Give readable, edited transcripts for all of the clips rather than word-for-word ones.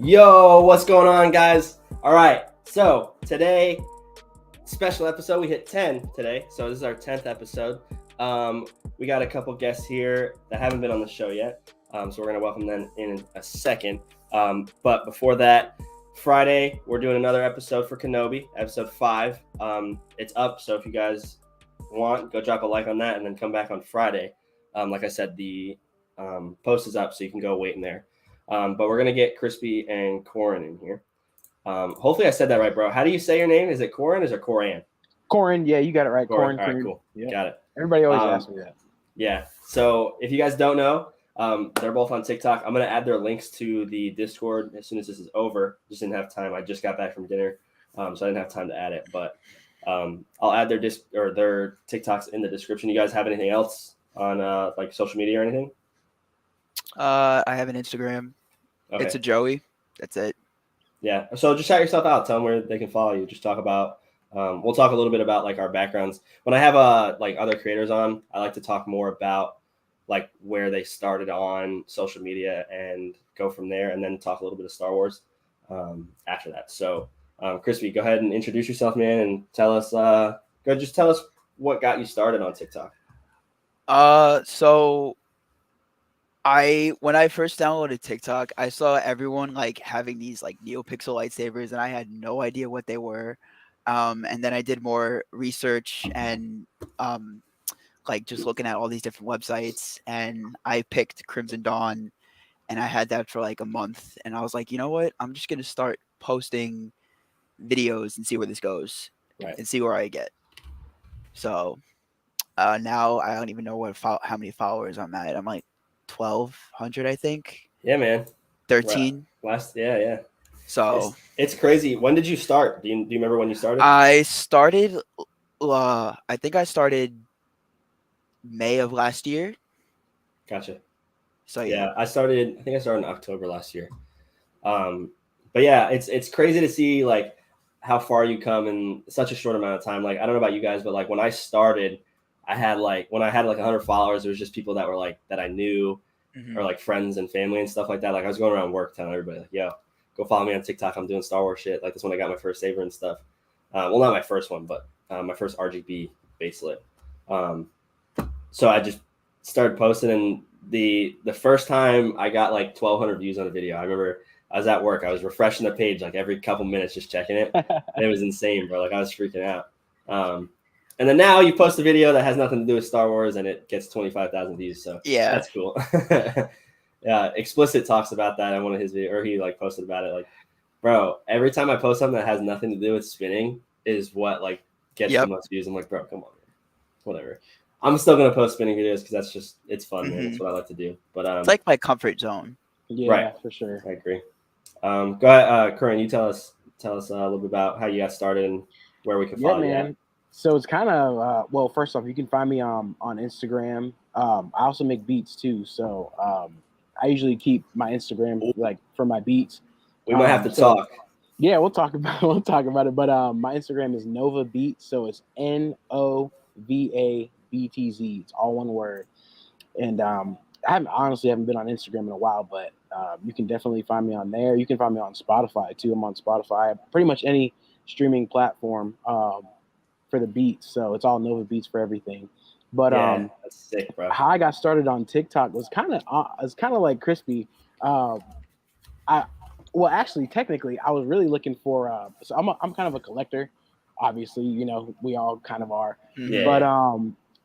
Yo, what's going on, guys? All right, so today, special episode. We hit 10 today, so this is our 10th episode. We got a couple guests here that haven't been on the show yet, so we're gonna welcome them in a second. But before that, Friday we're doing another episode for Kenobi, episode 5. It's up, so if you guys want, go drop a like on that, and then come back on Friday. Like I said, the post is up, so you can go wait in there. But we're gonna get Krispy and Corin in here. Hopefully I said that right, bro. How do you say your name? Is it Corin or is it Coran? Corin, yeah, you got it right. Corin. All right, cool. Yeah. Got it. Everybody always asks me that. Yeah. So if you guys don't know, they're both on TikTok. I'm gonna add their links to the Discord as soon as this is over. Just didn't have time. I just got back from dinner, so I didn't have time to add it. But I'll add their their TikToks in the description. You guys have anything else on like social media or anything? I have an Instagram. Okay. It's a Joey. That's it. Yeah. So just shout yourself out. Tell them where they can follow you. Just talk about. We'll talk a little bit about like our backgrounds. When I have like other creators on, I like to talk more about like where they started on social media and go from there, and then talk a little bit of Star Wars after that. So, Krispy, go ahead and introduce yourself, man, and tell us. Just tell us what got you started on TikTok. So when I first downloaded TikTok, I saw everyone like having these like NeoPixel lightsabers, and I had no idea what they were. And then I did more research and like just looking at all these different websites, and I picked Crimson Dawn, and I had that for like a month, and I was like, you know what? I'm just gonna start posting videos and see where this goes, Right. and see where I get. So now I don't even know how many followers I'm at. I'm like 1,200, I think. Yeah, man. 13. Yeah. So it's crazy. When did you start? Do you remember when you started? I started. I think I started May of last year. Gotcha. So yeah, I think I started in October last year. But yeah, it's crazy to see like how far you come in such a short amount of time. Like I don't know about you guys, but like when I started, I had like 100 followers, it was just people that were like that I knew, or like friends and family and stuff like that. Like I was going around work telling everybody like, yo, go follow me on TikTok. I'm doing Star Wars shit. Like this when I got my first saber and stuff. Well, not my first one, but my first RGB baselit. So I just started posting, and the first time I got like 1,200 views on a video. I remember I was at work. I was refreshing the page like every couple minutes, just checking it. And it was insane, bro. Like I was freaking out. And then now you post a video that has nothing to do with Star Wars, and it gets 25,000 views. So yeah, that's cool. Yeah, Explicit talks about that in one of his videos, or he like posted about it. Like, bro, every time I post something that has nothing to do with spinning is what like gets the most views. I'm like, bro, come on, man. Whatever. I'm still gonna post spinning videos because that's just it's fun, man. That's what I like to do. But it's like my comfort zone. Yeah, right. For sure. I agree. Go ahead, Corinne. You tell us a little bit about how you got started and where we can follow you. At. So it's kind of well. First off, you can find me on Instagram. I also make beats too. So I usually keep my Instagram like for my beats. We might have to talk. Yeah, we'll talk about it. But my Instagram is Nova Beats. So it's NOVABTZ. It's all one word. And I honestly haven't been on Instagram in a while, but you can definitely find me on there. You can find me on Spotify too. I'm on Spotify, pretty much any streaming platform for the beats. So it's all Nova Beats for everything. But yeah, that's sick, bro. How I got started on TikTok was kind of like Krispy. Actually, technically, I was really looking for. So I'm kind of a collector. Obviously, you know, we all kind of are. Yeah. But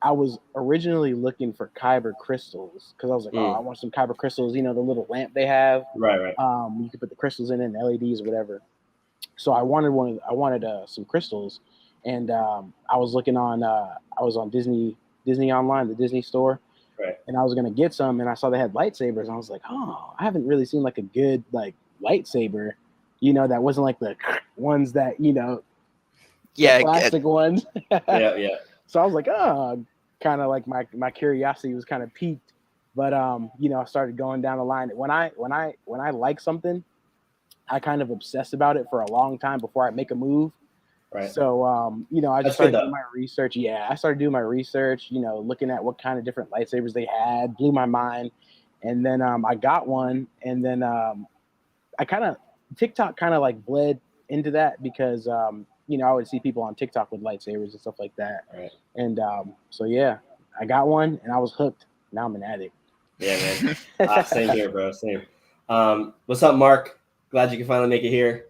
I was originally looking for kyber crystals because I was like, I want some kyber crystals. You know, the little lamp they have. Right. You could put the crystals in it, and LEDs or whatever. So I wanted some crystals, and I was looking on. I was on Disney Online, the Disney store. Right. And I was gonna get some, and I saw they had lightsabers, and I was like, oh, I haven't really seen like a good like lightsaber, you know, that wasn't like the ones that, you know, the plastic ones. Yeah. So I was like, kind of like my curiosity was kind of piqued, but you know, I started going down the line. When I like something, I kind of obsess about it for a long time before I make a move. Right. So, you know, I just started doing my research. Yeah, I started doing my research, you know, looking at what kind of different lightsabers they had, blew my mind. And then I got one, and then I kind of TikTok kind of like bled into that because I would see people on TikTok with lightsabers and stuff like that. Right. And so yeah, I got one and I was hooked. Now I'm an addict. Yeah, man. Same here, bro. Same. What's up, Mark? Glad you can finally make it here.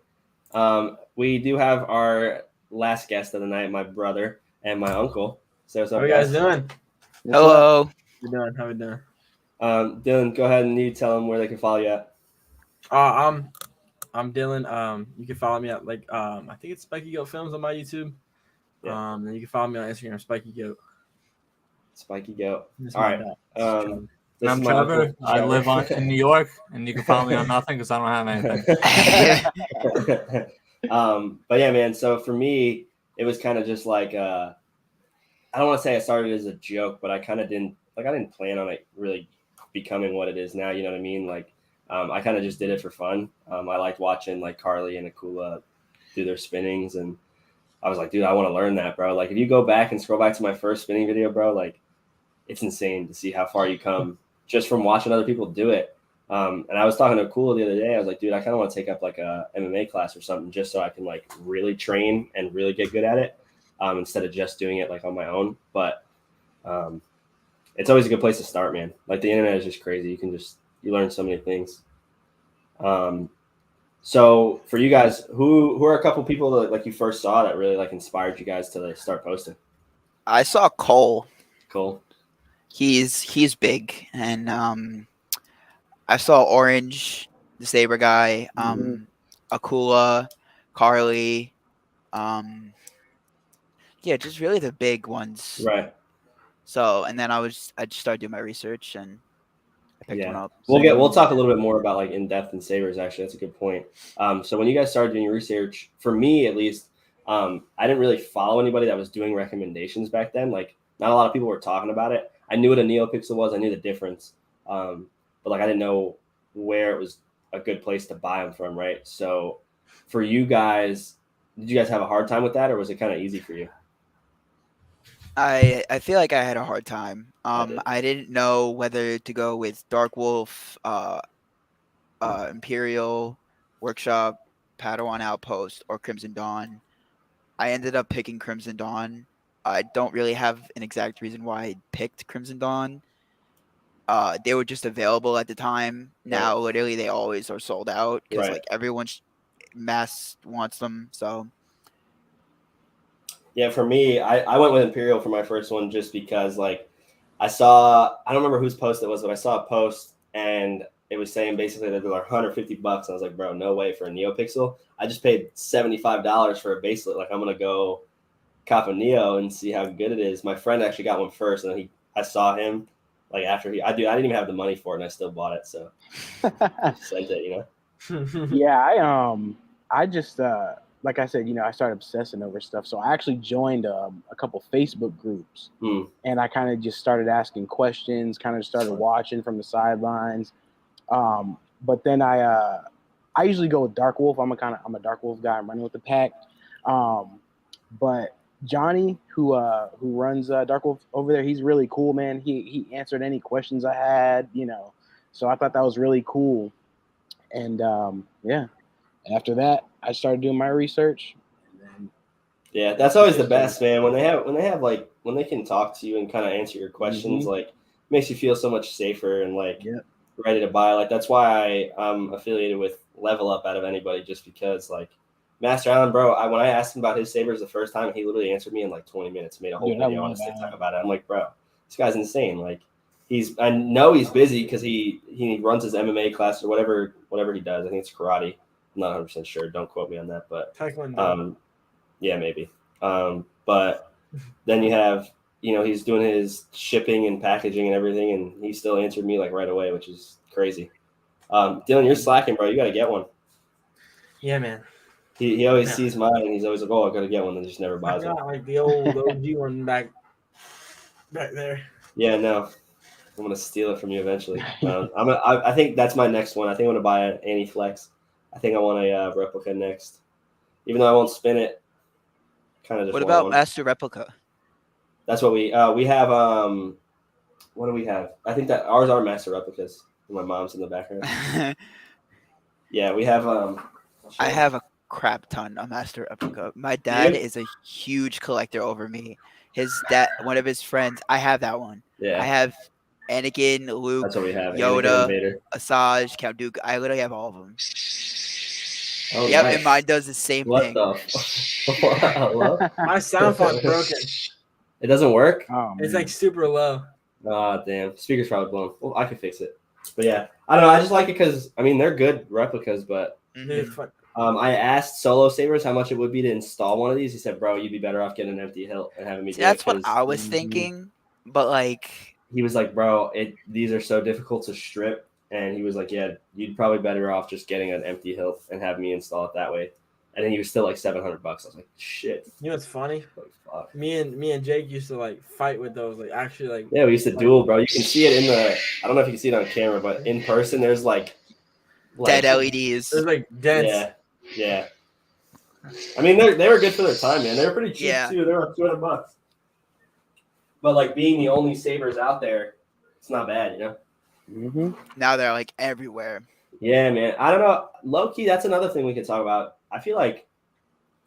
We do have our last guest of the night, my brother and my uncle. So what's up, How are you guys doing? Hello. How we doing? Dylan, go ahead and you tell them where they can follow you at. I'm Dylan. You can follow me at I think it's Spiky Goat Films on my YouTube. Yeah. And you can follow me on Instagram, Spiky Goat. Spiky Goat. This is All my right. dad. This I'm is my Trevor. uncle, I live in New York, and you can follow me on nothing because I don't have anything. But yeah, man. So for me, it was kind of just like I don't want to say I started as a joke, but I kind of didn't I didn't plan on it really becoming what it is now. You know what I mean? Like I kind of just did it for fun. I liked watching like Carly and Akula do their spinnings, and I was like, dude, I want to learn that, bro. Like if you go back and scroll back to my first spinning video, bro, like it's insane to see how far you come just from watching other people do it. And I was talking to Akula the other day. I was like, dude, I kind of want to take up like a MMA class or something just so I can like really train and really get good at it instead of just doing it like on my own. But it's always a good place to start, man. Like the internet is just crazy. You learn so many things. So for you guys, who are a couple people that like you first saw that really like inspired you guys to like, start posting? I saw Cole. Cool. He's big, and I saw Orange, the Saber guy, Akula, Carly, yeah, just really the big ones. Right. So, and then I just started doing my research and I picked one up. We'll talk a little bit more about like in depth and sabers. Actually, that's a good point. So when you guys started doing your research, for me at least, I didn't really follow anybody that was doing recommendations back then. Like not a lot of people were talking about it. I knew what a NeoPixel was. I knew the difference, but like I didn't know where it was a good place to buy them from. Right. So for you guys, did you guys have a hard time with that, or was it kind of easy for you? I feel like I had a hard time. I didn't know whether to go with Dark Wolf, Imperial, Workshop, Padawan Outpost, or Crimson Dawn. I ended up picking Crimson Dawn. I don't really have an exact reason why I picked Crimson Dawn. They were just available at the time. Now, literally, they always are sold out because like everyone's mass wants them. So. Yeah, for me, I went with Imperial for my first one just because like I don't remember whose post it was, but I saw a post and it was saying basically that they're like $150. I was like, bro, no way for a NeoPixel. I just paid $75 for a bracelet. Like I'm gonna go cop a Neo and see how good it is. My friend actually got one first, and then I saw him like after I didn't even have the money for it, and I still bought it. So I sent it, you know. Yeah, I just like I said, I started obsessing over stuff. So I actually joined a couple Facebook groups, and I kind of just started asking questions, kind of started watching from the sidelines. But then I usually go with Dark Wolf. I'm a Dark Wolf guy. I'm running with the pack. But Johnny, who runs Dark Wolf over there, he's really cool, man. He answered any questions I had, So I thought that was really cool. And yeah. After that, I started doing my research. And then yeah, that's always the best, man. When they can talk to you and kind of answer your questions, like makes you feel so much safer and like ready to buy. Like that's why I'm affiliated with Level Up out of anybody, just because like Master Allen, bro. When I asked him about his sabers the first time, he literally answered me in like 20 minutes. Made a whole video on his TikTok about it. I'm like, bro, this guy's insane. Like I know he's busy because he runs his MMA class or whatever he does. I think it's karate. I'm not 100% sure. Don't quote me on that, but yeah, maybe. But then you have, he's doing his shipping and packaging and everything, and he still answered me like right away, which is cragy. Dylan, you're slacking, bro. You got to get one. Yeah, man. He always sees mine, and he's always like, "Oh, I got to get one," and just never buys I one. got like the old OG one back there. Yeah, no. I'm gonna steal it from you eventually. I think that's my next one. I think I'm gonna buy an Anti-Flex. I think I want a replica next, even though I won't spin it. Kind of just. What about Master Replica? That's what we have. What do we have? I think that ours are Master Replicas. My mom's in the background. Yeah, we have I have a crap ton of master replica. My dad You? is a huge collector over me. His dad, one of his friends, I have that one. Yeah, I have Anakin, Luke, that's what we have. Anakin and Yoda, Vader. Asajj, Count Dooku. I literally have all of them. Oh, Yep, nice. and mine does the same What thing. the? Hello? My sound font broken. It doesn't work. Oh, It's man. like super low. Ah, damn. Speaker's probably blown. Well, I could fix it. But yeah, I don't know. I just like it because I mean they're good replicas, but Mhm. Dude, fuck. I asked Solo Sabers how much it would be to install one of these. He said, "Bro, you'd be better off getting an empty hilt and having me See, do it." that's what 'Cause I was Mhm. thinking, but like, he was like, "Bro, these are so difficult to strip," and he was like, "Yeah, you'd probably better off just getting an empty hilt and have me install it that way." And then he was still like $700. I was like, "Shit, You know what's funny? like, fuck." Me and Jake used to like fight with those. Like actually, like Yeah, we used to duel, bro. You can see it in the. I don't know if you can see it on camera, but in person, there's like dead LEDs. there's like dents. Yeah, yeah. I mean, they were good for their time, man. They were pretty cheap Yeah. too. They were like $200. But like being the only sabers out there, it's not bad, you know. Mm-hmm. Now they're like everywhere. Yeah, man. I don't know. Low key, that's another thing we could talk about. I feel like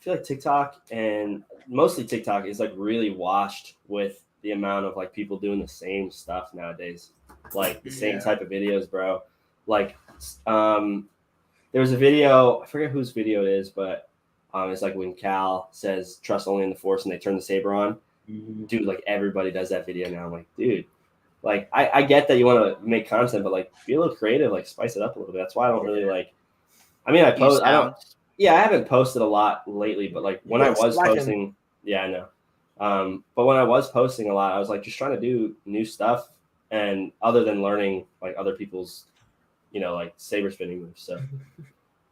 TikTok and mostly TikTok is like really washed with the amount of like people doing the same stuff nowadays, like the same Yeah. type of videos, bro. Like, there was a video. I forget whose video it is, but it's like when Cal says "trust only in the Force" and they turn the saber on. Mm-hmm. Dude, like everybody does that video now. I'm like, dude, like I get that you want to make content, but like be a little creative, like spice it up a little bit. That's why I don't really like. I mean, I Use post. I don't. sounds. Yeah, I haven't posted a lot lately, but like when I You're was slacking. posting, yeah, I know. But when I was posting a lot, I was like just trying to do new stuff, and other than learning like other people's, like saber spinning moves. So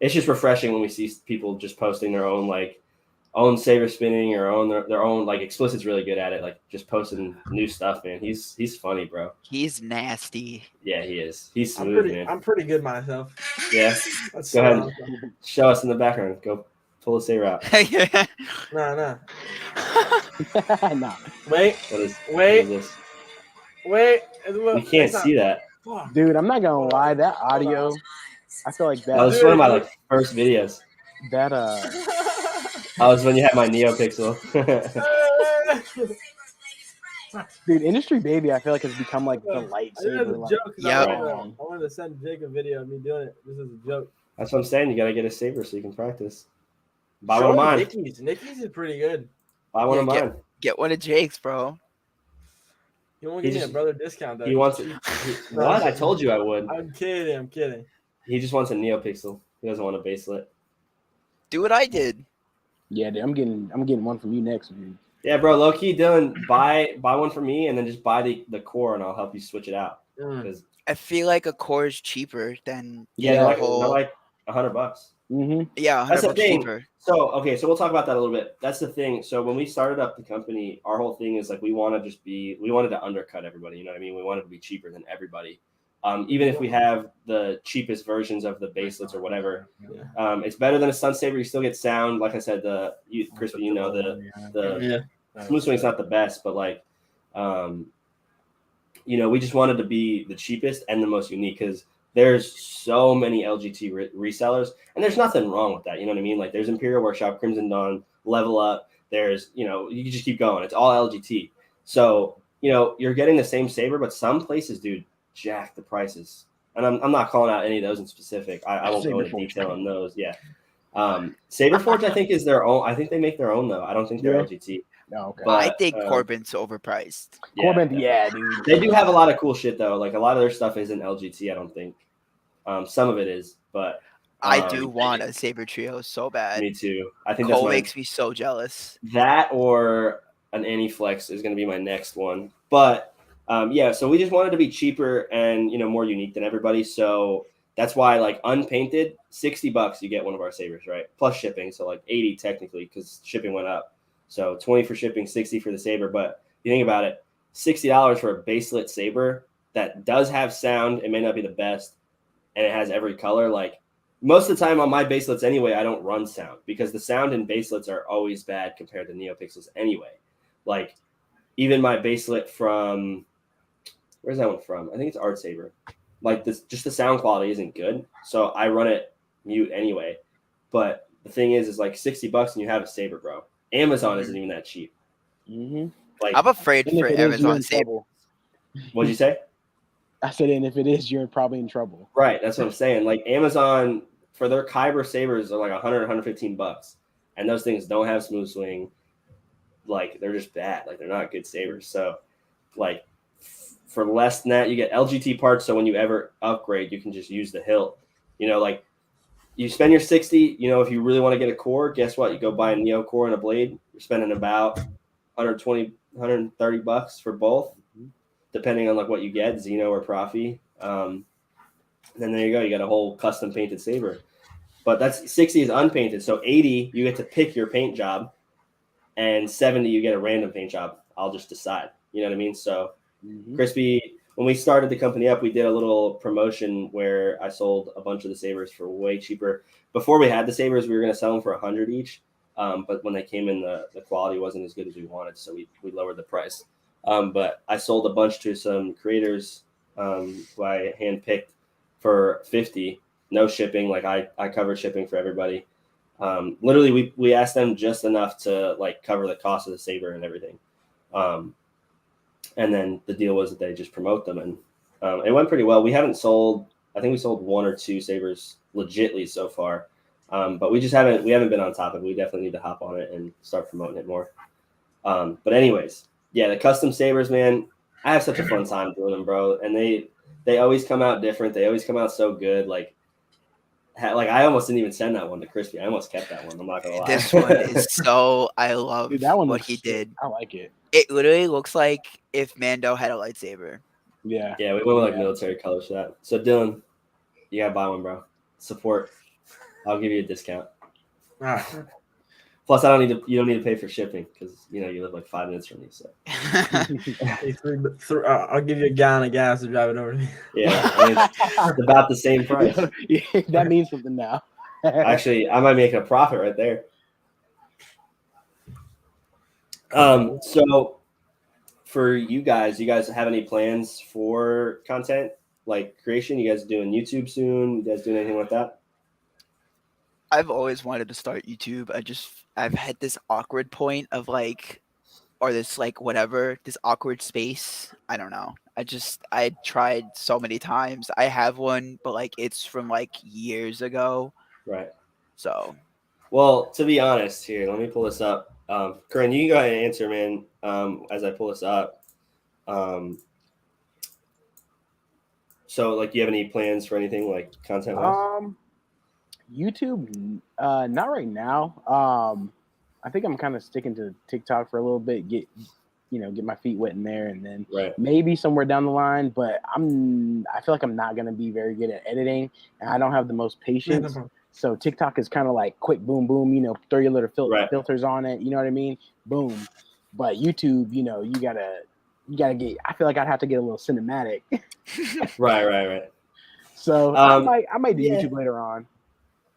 it's just refreshing when we see people just posting their own saber spinning or their own like Explicit's really good at it, like just posting new stuff, man. He's funny, bro. He's nasty. Yeah, he is. He's I'm smooth, man. I'm pretty good myself. Yeah. That's Go ahead. so Show us in the background. Go pull the saber out. Nah. Nah. Wait. What is Wait. this? Wait. It's a little, We can't it's not- see that. Fuck. Dude, I'm not gonna lie, that audio, I feel like That was that one of my like first videos. that That was when you had my NeoPixel. dude, Industry Baby, I feel like has become like the I think lightsaber. it's a Like, joke. 'cause Yeah. I wanted to send Jake a video of me doing it. This is a joke. That's what I'm saying. You gotta get a saber so you can practice. Buy Show one of him mine. Nikki's is pretty good. Buy one of Yeah, mine. Get one of Jake's, bro. You won't He give me a just- brother discount though. He wants it. No, What? I told you I would. I'm kidding. He just wants a NeoPixel. He doesn't want a baselet. Do what I did. yeah, dude, I'm getting one from you next, dude. Yeah, bro. Low key, Dylan, buy one for me and then just buy the core and I'll help you switch it out. Mm. Because I feel like a core is cheaper than yeah, the they're like whole. $100. Mm-hmm. Yeah, That's the 100 bucks thing. cheaper. So okay, so we'll talk about that a little bit. That's the thing. So when we started up the company, our whole thing is like we wanted to undercut everybody. You know what I mean? We wanted to be cheaper than everybody. Even if we have the cheapest versions of the baselets or whatever, it's better than a Sun Saber. You still get sound. Like I said, Crispy, the Smooth Swing's not the best, but like, we just wanted to be the cheapest and the most unique because there's so many LGT resellers, and there's nothing wrong with that. You know what I mean? Like, there's Imperial Workshop, Crimson Dawn, Level Up. There's, you can just keep going. It's all LGT. So, you're getting the same saber, but some places, dude, jack the prices. And I'm not calling out any of those in specific. I won't go into detail on those. Yeah. Saberforge, I think, is their own. I think they make their own, though. I don't think they're LGT. No, okay. But, I think Corbin's overpriced. Corbin, yeah, dude. They do have a lot of cool shit, though. Like, a lot of their stuff isn't LGT, I don't think. Some of it is, but I do want a Saber Trio so bad. me too. I think Cole that's makes me so jealous. that or an Anti-Flex is going to be my next one. But so we just wanted to be cheaper and more unique than everybody. So that's why, like, unpainted, $60 you get one of our sabers, right? Plus shipping, so like 80 technically because shipping went up. So 20 for shipping, 60 for the saber. But you think about it, $60 for a baselit saber that does have sound. It may not be the best, and it has every color. Like, most of the time on my baselets anyway, I don't run sound because the sound in baselets are always bad compared to NeoPixels anyway. Like, even my baselet from, where's that one from? I think it's Art Saber. Like, just the sound quality isn't good, so I run it mute anyway. But the thing is like $60 and you have a saber, bro. Amazon isn't even that cheap. Mm-hmm. Like, I'm afraid And if for it is, you're Amazon in Saber. trouble. what'd you say? I said, and if it is, you're probably in trouble. Right, that's what I'm saying. Like Amazon for their Kyber sabers are like 100, 115 bucks, and those things don't have smooth swing. Like they're just bad. Like they're not good sabers. So, like for less than that, you get LGT parts. So when you ever upgrade, you can just use the hilt. You know, like you spend your 60. You know, if you really want to get a core, guess what? You go buy a Neo core and a blade. You're spending about 120, 130 bucks for both, depending on like what you get, Xeno or Profi. And then there you go. You got a whole custom painted saber. But that's 60 is unpainted. So 80, you get to pick your paint job, and 70, you get a random paint job. I'll just decide. You know what I mean? So Crispy, when we started the company up, we did a little promotion where I sold a bunch of the sabers for way cheaper. Before we had the sabers, we were going to sell them for 100 each. But when they came in, the quality wasn't as good as we wanted. So we lowered the price. But I sold a bunch to some creators who I handpicked for 50, no shipping. Like I covered shipping for everybody. Literally we asked them just enough to like cover the cost of the saber and everything. And then the deal was that they just promote them, and it went pretty well. We haven't sold, I think we sold 1 or 2 sabers legitly so far. But we haven't been on top of it. We definitely need to hop on it and start promoting it more. But anyways, yeah, the custom sabers, man, I have such a fun time doing them, bro. And they always come out different. They always come out so good. Like I almost didn't even send that one to Crispy. I almost kept that one. I'm not gonna lie. This one is so I love Dude, that one what looks he sick. did. I like it. It literally looks like if Mando had a lightsaber. Yeah. Yeah, we went with like military colors for that. So Dylan, you gotta buy one, bro. Support. I'll give you a discount. Plus, you don't need to pay for shipping because you live like 5 minutes from me. So I'll give you a gallon of gas to drive it over to me. yeah, I mean, it's about the same price. Yeah, that means something now. Actually, I might make a profit right there. So for you guys have any plans for content like creation? You guys doing YouTube soon? You guys doing anything like that? I've always wanted to start YouTube. I've had this awkward point of like, or this like whatever, this awkward space. I don't know. I tried so many times. I have one, but like it's from like years ago. Right. So. Well, to be honest, here, let me pull this up. Corinne, you can go ahead and answer, man, as I pull this up. So, like, do you have any plans for anything, like, content-wise? YouTube, not right now. I think I'm kind of sticking to TikTok for a little bit, get my feet wet in there, and then maybe somewhere down the line. But I feel like I'm not going to be very good at editing, and I don't have the most patience. So TikTok is kind of like quick, boom, boom, throw your little filters on it. You know what I mean? Boom. But YouTube, you gotta get, I feel like I'd have to get a little cinematic. Right. So I might do YouTube later on.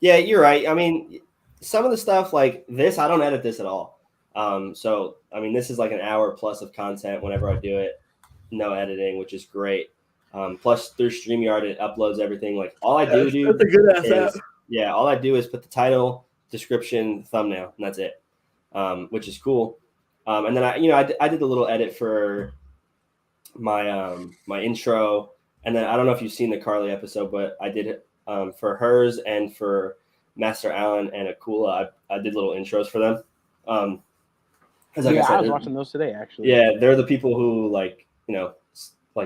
Yeah, you're right. I mean, some of the stuff like this, I don't edit this at all. So, I mean, this is like an hour plus of content whenever I do it. No editing, which is great. Plus through StreamYard, it uploads everything. Like all I do that's a good ass app. Yeah, all I do is put the title, description, thumbnail, and that's it, which is cool. And then I did a little edit for my my intro, and then I don't know if you've seen the Carly episode, but I did it for hers and for Master Allen and Akula. I did little intros for them. I was watching those today actually. Yeah, they're the people who like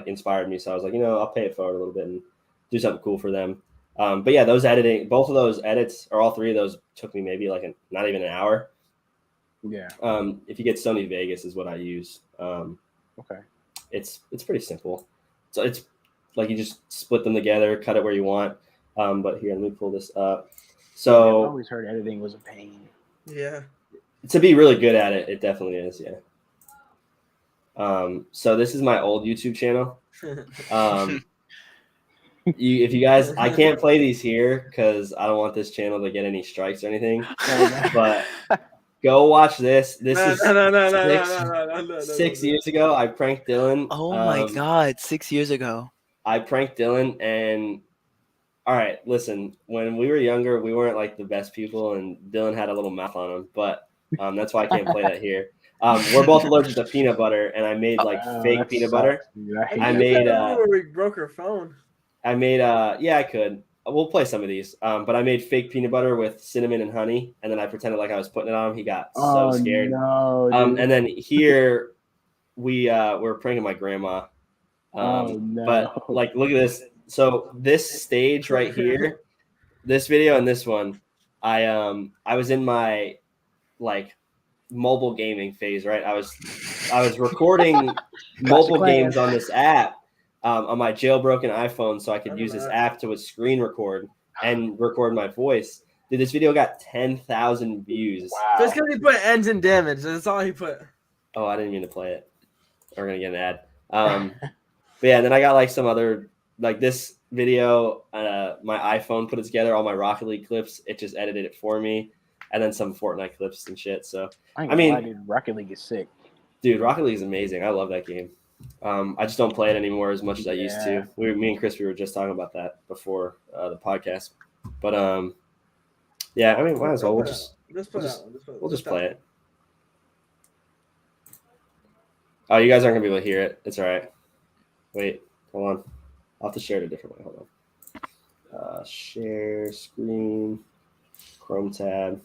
inspired me. So I was like, I'll pay it forward a little bit and do something cool for them. But yeah, both of those edits, or all 3 of those, took me maybe like not even an hour. Yeah. If you get Sony Vegas is what I use. Okay. It's pretty simple. So it's like you just split them together, cut it where you want. But here, let me pull this up. So I've always heard editing was a pain. Yeah. To be really good at it, it definitely is. Yeah. So this is my old YouTube channel. If you guys, I can't play these here because I don't want this channel to get any strikes or anything. But go watch this. This is 6 years ago. I pranked Dylan. Oh my God, 6 years ago. I pranked Dylan, and All right, listen. When we were younger, we weren't like the best people, and Dylan had a little mouth on him. But that's why I can't play that here. We're both allergic to peanut butter, and I made like fake that peanut sucks, butter. dude. I hate I that. made Where we broke her phone. I made yeah, I could. We'll play some of these. But I made fake peanut butter with cinnamon and honey, and then I pretended like I was putting it on him. He got so scared. No, dude. And then here we were pranking my grandma. No. But like, look at this. So this stage right here, this video and this one, I was in my like mobile gaming phase, right? I was recording mobile games on this app on my jailbroken iPhone, so I could use this app to screen record and record my voice. Dude, this video got 10,000 views. Wow. Just because he put ends in damage. That's all he put. Oh, I didn't mean to play it. We're gonna get an ad. But yeah, and then I got like some other like this video. My iPhone put it together, all my Rocket League clips. It just edited it for me, and then some Fortnite clips and shit. So I mean, dude, Rocket League is sick. Dude, Rocket League is amazing. I love that game. I just don't play it anymore as much as I used to. Me and Chris, we were just talking about that before the podcast. But yeah, I mean, might as well. We'll just play it. Oh, you guys aren't gonna be able to hear it. It's all right. Wait, hold on. I'll have to share it a different way. Hold on. Share screen, Chrome tab.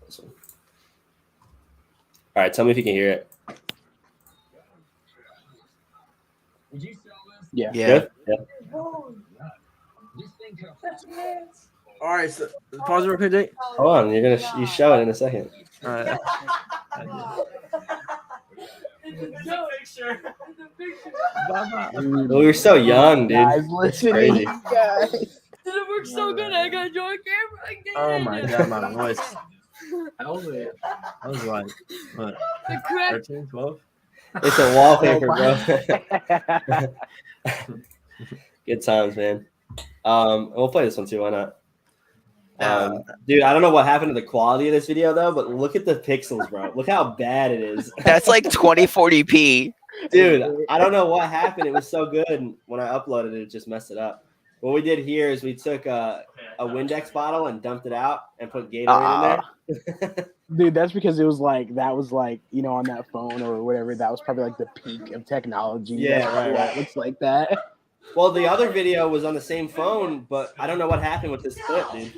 This one. All right, tell me if you can hear it. Yeah. Good? Yeah. All right, so pause it real quick, Jake. Hold on, you show it in a second. All right. We were so young, dude. Guys, listen, Crazy. guys. Did it work so good? I got your camera again. Oh my god, my voice. How old are you? I was like, what, The crack. 13, 12? It's a wallpaper, bro. Good times, man. We'll play this one too. Why not? Dude, I don't know what happened to the quality of this video though, but look at the pixels, bro. Look how bad it is. That's like 2040p. Dude, I don't know what happened. It was so good, and when I uploaded it, it just messed it up. What we did here is we took a Windex bottle and dumped it out and put Gatorade in there. Dude, that's because it was like that was like, you know, on that phone or whatever, that was probably like the peak of technology. Yeah, That's why right. It looks like that. Well, the other video was on the same phone, but I don't know what happened with this clip, dude.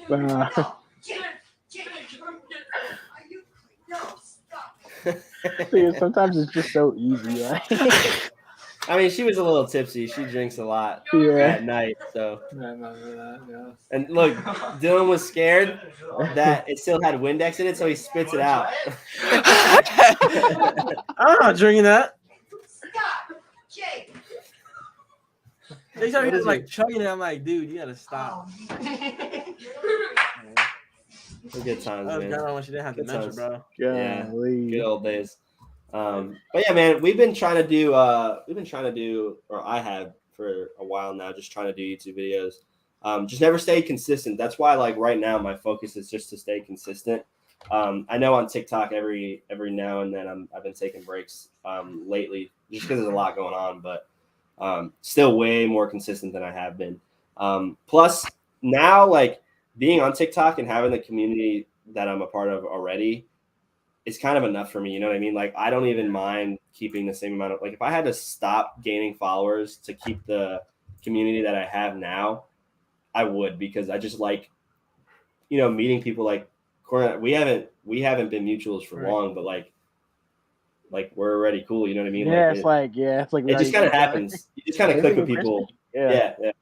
Dude, sometimes it's just so easy, right? I mean, she was a little tipsy. She drinks a lot Yeah. at night, so. I remember that, yeah. And look, Dylan was scared that it still had Windex in it, so he spits it out. I'm not drinking that. Next time he was like chugging it, I'm like, dude, you gotta stop. Good times, That was man. gone when she didn't have Good dementia, times. bro. Yeah. Golly. Good old days. But yeah, man, we've been trying to do, or I have for a while now, just trying to do YouTube videos. Just never stayed consistent. That's why, like right now, my focus is just to stay consistent. I know on TikTok every now and then I've been taking breaks lately just because there's a lot going on, but still way more consistent than I have been. Plus now, like being on TikTok and having the community that I'm a part of already, it's kind of enough for me. You know what I mean? Like, I don't even mind keeping the same amount of, like, if I had to stop gaining followers to keep the community that I have now, I would, because I just like, you know, meeting people like we haven't been mutuals for long, but like we're already cool. You know what I mean? Yeah, like, it's like it just kind of happens. You just kind of click with people. Yeah. Yeah.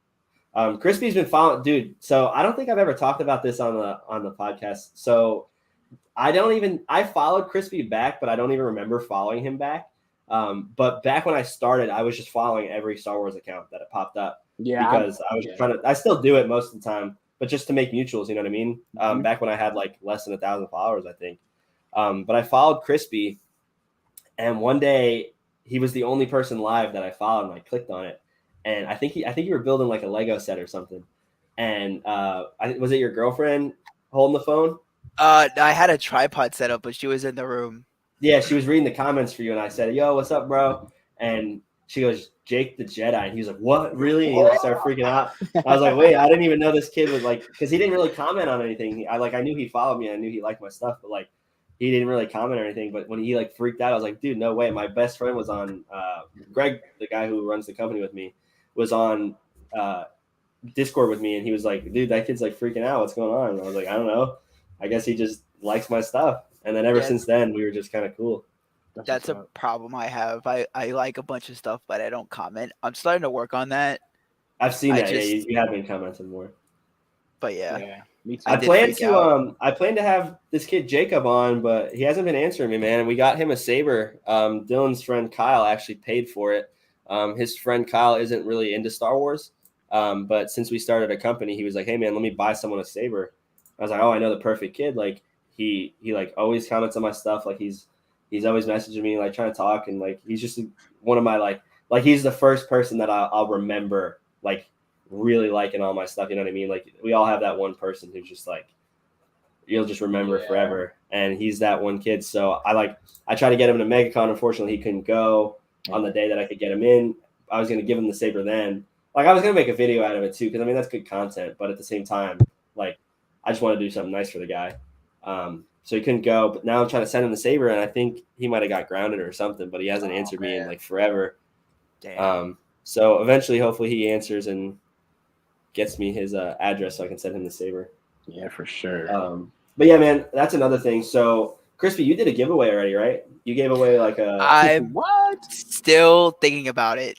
Crispy's been following, dude. So I don't think I've ever talked about this on the podcast. So I followed Crispy back, but I don't even remember following him back. But back when I started, I was just following every Star Wars account that it popped up. Yeah. Because I was I still do it most of the time, but just to make mutuals, you know what I mean? Back when I had like less than 1,000 followers, I think. But I followed Crispy, and one day he was the only person live that I followed, and I clicked on it. And I think you were building like a Lego set or something. And was it your girlfriend holding the phone? I had a tripod set up, but she was in the room. Yeah, she was reading the comments for you, and I said, "Yo, what's up, bro?" And She goes, Jake the Jedi. And he was like, what? Really? And he like, started freaking out. I was like, wait, I didn't even know this kid was like, because he didn't really comment on anything. I knew he followed me. I knew he liked my stuff, but like, he didn't really comment or anything. But when he like freaked out, I was like, dude, no way. My best friend was on, Greg, the guy who runs the company with me, was on Discord with me. And he was like, dude, that kid's like freaking out. What's going on? And I was like, I don't know. I guess he just likes my stuff. And then ever since then, we were just kind of cool. That's a problem I have. I like a bunch of stuff, but I don't comment. I'm starting to work on that. I've seen that. Yeah, you have been commenting more. But yeah, me too. I plan to have this kid Jacob on, but he hasn't been answering me, man. We got him a saber. Dylan's friend Kyle actually paid for it. His friend Kyle isn't really into Star Wars, but since we started a company, he was like, "Hey, man, let me buy someone a saber." I was like, "Oh, I know the perfect kid." Like he like always comments on my stuff. Like he's always messaging me, like trying to talk, and like he's just one of my like he's the first person that I'll remember like really liking all my stuff. You know what I mean? Like we all have that one person who's just like you'll just remember forever, and he's that one kid. So I tried to get him to MegaCon. Unfortunately, he couldn't go on the day that I could get him in. I was gonna give him the saber then. Like I was gonna make a video out of it too, because I mean that's good content. But at the same time, like I just want to do something nice for the guy. So he couldn't go, but now I'm trying to send him the saber, and I think he might have got grounded or something, but he hasn't answered me in like forever. Damn. So eventually, hopefully, he answers and gets me his address so I can send him the saber. Yeah, for sure. But yeah, man, that's another thing. So, Krispy, you did a giveaway already, right? You gave away like a I'm still thinking about it.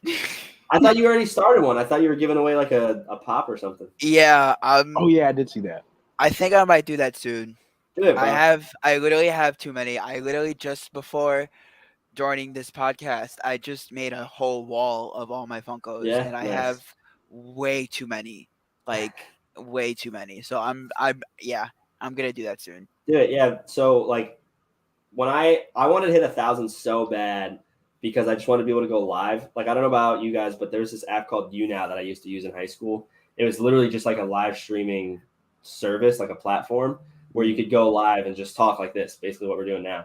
I thought you already started one. I thought you were giving away like a pop or something. Yeah. Oh yeah, I did see that. I think I might do that soon. Do it, bro. I literally have too many. I literally just before joining this podcast, I just made a whole wall of all my Funkos, and I have way too many, like way too many. So I'm gonna do that soon. Do it, yeah. So like when I wanted to hit 1,000 so bad because I just wanted to be able to go live. Like I don't know about you guys, but there's this app called YouNow that I used to use in high school. It was literally just like a live streaming service, like a platform where you could go live and just talk like this, basically what we're doing now,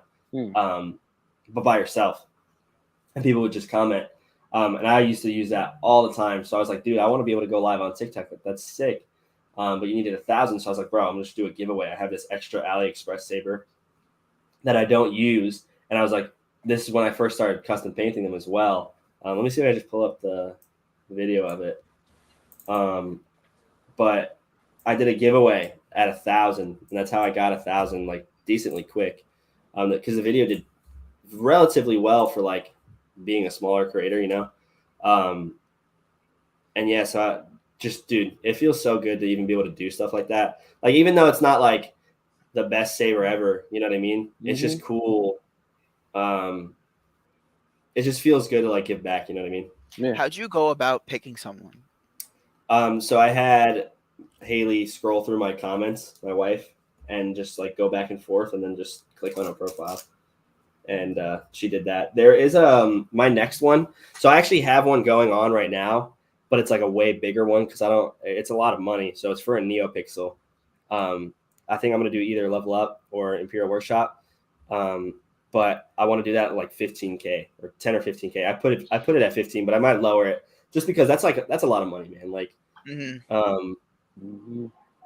but by yourself, and people would just comment. And I used to use that all the time. So I was like, dude, I want to be able to go live on TikTok. That's sick. But you needed 1,000. So I was like, bro, I'm going to just do a giveaway. I have this extra AliExpress saber that I don't use. And I was like, this is when I first started custom painting them as well. Let me see if I just pull up the video of it. But I did a giveaway at 1,000, and that's how I got 1,000 like decently quick. Because the video did relatively well for like being a smaller creator, you know. And yeah, so dude, it feels so good to even be able to do stuff like that. Like even though it's not like the best saber ever, you know what I mean? It's just cool. It just feels good to like give back, you know what I mean? Yeah. How'd you go about picking someone? So I had Haley scroll through my comments, my wife, and just like go back and forth and then just click on her profile. And she did that. There is my next one. So I actually have one going on right now, but it's like a way bigger one because it's a lot of money. So it's for a NeoPixel. I think I'm going to do either Level Up or Imperial Workshop. But I want to do that at like 15K or 10 or 15K. I put it at 15, but I might lower it just because that's a lot of money, man. Like,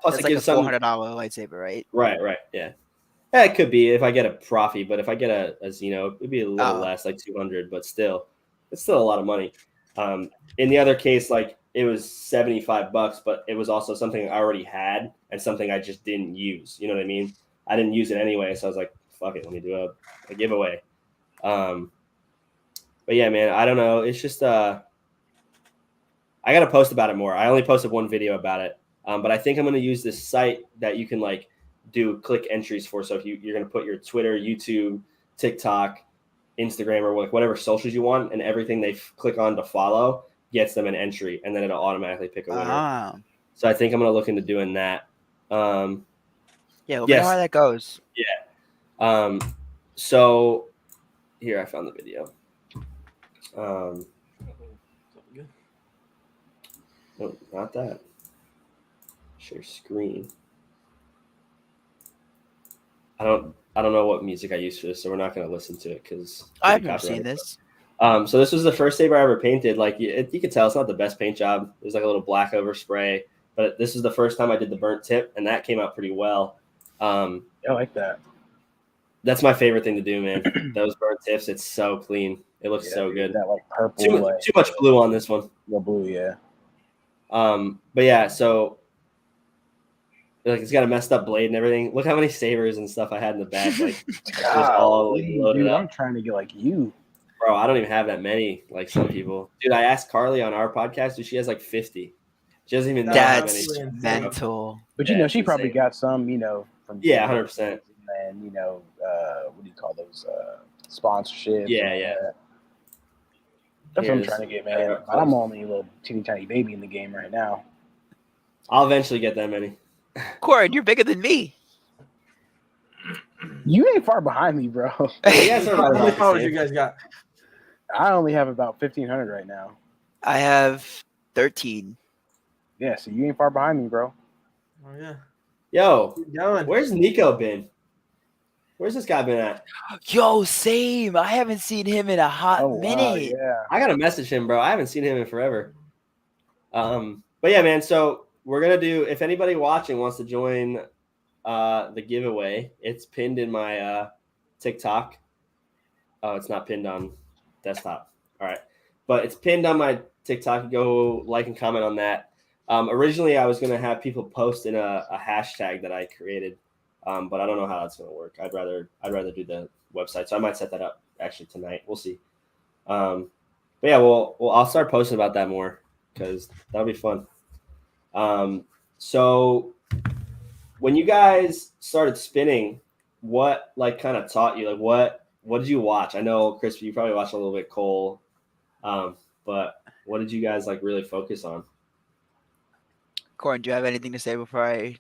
plus it's it like gives a $400 lightsaber, right? Right. Yeah. Yeah, it could be if I get a Profi, but if I get a Xeno, it'd be a little less, like 200, but still, it's still a lot of money. In the other case, like it was $75, but it was also something I already had and something I just didn't use. You know what I mean? I didn't use it anyway, so I was like, fuck it, let me do a giveaway. But yeah, man, I don't know. It's just I got to post about it more. I only posted one video about it, but I think I'm going to use this site that you can like do click entries for. So if you're going to put your Twitter, YouTube, TikTok, Instagram, or like whatever socials you want, and everything they click on to follow gets them an entry, and then it'll automatically pick a winner. So I think I'm going to look into doing that. Yeah, let me know how that goes. Yeah. So here I found the video. No, not that. Share screen. I don't know what music I use for this, so we're not going to listen to it because I've never seen this. So this was the first saber I ever painted. Like you could tell, it's not the best paint job. There's like a little black overspray, but this is the first time I did the burnt tip, and that came out pretty well. I like that. That's my favorite thing to do, man. Those burnt tips, it's so clean. It looks so good. That like purple, Too much blue on this one. The blue, yeah. But yeah, so like it's got a messed up blade and everything. Look how many sabers and stuff I had in the back. Like just all like, loaded up. I'm trying to get like you. Bro, I don't even have that many, like some people. Dude, I asked Carly on our podcast, dude, she has like 50. She doesn't even know how many. That's mental. But Yeah, she it's probably insane. got some, from 100%. and what do you call those sponsorships? Yeah. That's what I'm Here's- trying to get, man. But I'm only a little teeny tiny baby in the game right now. I'll eventually get that many. Corin, you're bigger than me. You ain't far behind me, bro. You guys are How right many about the followers same. you guys got? I only have about 1,500 right now. I have 13. Yeah, so you ain't far behind me, bro. Oh yeah. Yo, Keep going. where's Nico been? Where's this guy been at? Yo, same. I haven't seen him in a hot Oh, wow, minute. yeah. I gotta message him, bro. I haven't seen him in forever. But yeah, man. So we're gonna do. If anybody watching wants to join the giveaway, it's pinned in my TikTok. Oh, it's not pinned on desktop. All right, but it's pinned on my TikTok. Go like and comment on that. Originally, I was gonna have people post in a hashtag that I created, but I don't know how that's gonna work. I'd rather do the website, so I might set that up actually tonight. We'll see. But yeah, well, I'll start posting about that more because that'll be fun. So when you guys started spinning, what like kind of taught you? Like what did you watch? I know, Crispy, you probably watched a little bit Cole, but what did you guys like really focus on? Corin, do you have anything to say before I?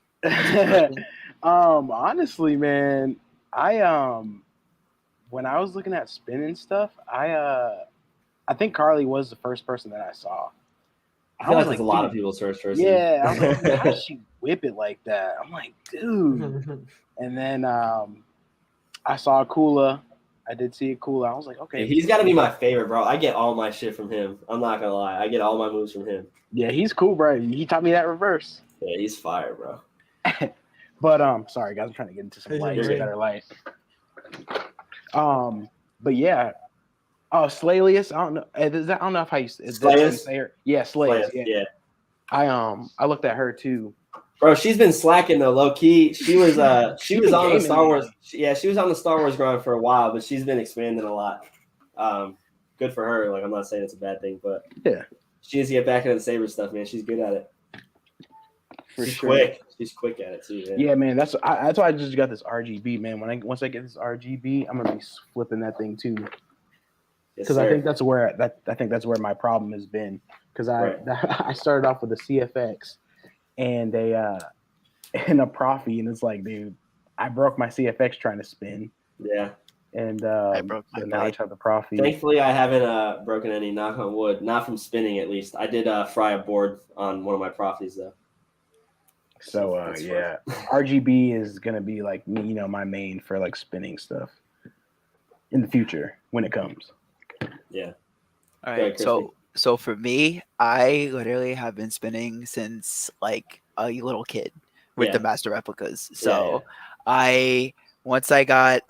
Honestly, man, I when I was looking at spinning stuff, I think Carly was the first person that I saw. I feel was like there's a lot of people's first person. Yeah, I was like, how does she whip it like that? I'm like, dude. And then I saw Akula. I did see Akula. I was like, okay. He's got to be my favorite, bro. I get all my shit from him. I'm not gonna lie. I get all my moves from him. Yeah, he's cool, bro. He taught me that reverse. Yeah, he's fire, bro. But sorry guys, I'm trying to get into some Hey, light, you're good. better light. But yeah. Oh, Slalius. I don't know. I don't know if how you Slalius? say her. Yeah, Slalius. Yeah. I looked at her too. Bro, she's been slacking though, low key. She was on the gaming Star Wars. lately. She was on the Star Wars grind for a while, but she's been expanding a lot. Good for her. Like I'm not saying it's a bad thing, but Yeah. she needs to get back into the saber stuff, man. She's good at it. For She's sure. quick. She's quick at it too, man. Yeah, man. That's why I just got this RGB, man. Once I get this RGB, I'm gonna be flipping that thing too. Yes, Because I sir. think that's where my problem has been. Because I started off with a CFX and a Profi, and it's like, dude, I broke my CFX trying to spin, Yeah. and I broke my so now I blade. just have the Profi. Thankfully, I haven't broken any. Knock on wood. Not from spinning, at least. I did fry a board on one of my profis though. So That's yeah, RGB is gonna be like my main for like spinning stuff in the future when it comes. Yeah. All Go ahead, right, so for me, I literally have been spinning since like a little kid with the Yeah. master replicas. So once I got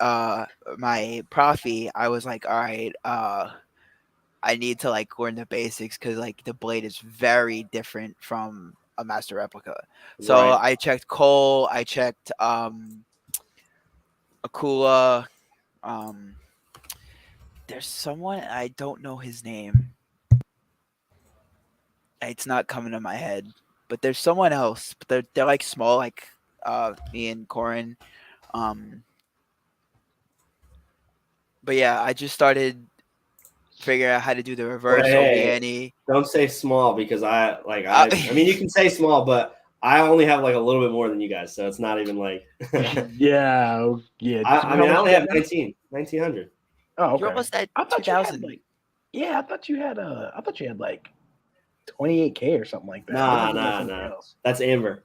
my Profi, I was like, all right, I need to like learn the basics because like the blade is very different from a master replica. So Right. I checked Cole, I checked Akula. There's someone I don't know his name. It's not coming to my head, but there's someone else. But they're like small, like me and Corin. But yeah, I just started figuring out how to do the reverse Hey. Obiani. Don't say small because I mean you can say small, but I only have like a little bit more than you guys, so it's not even like Yeah. I mean I only have 1900. Oh, okay. You're almost at I thought you had 2000. like, I thought you had like 28K or something like that. Nah. That's Amber.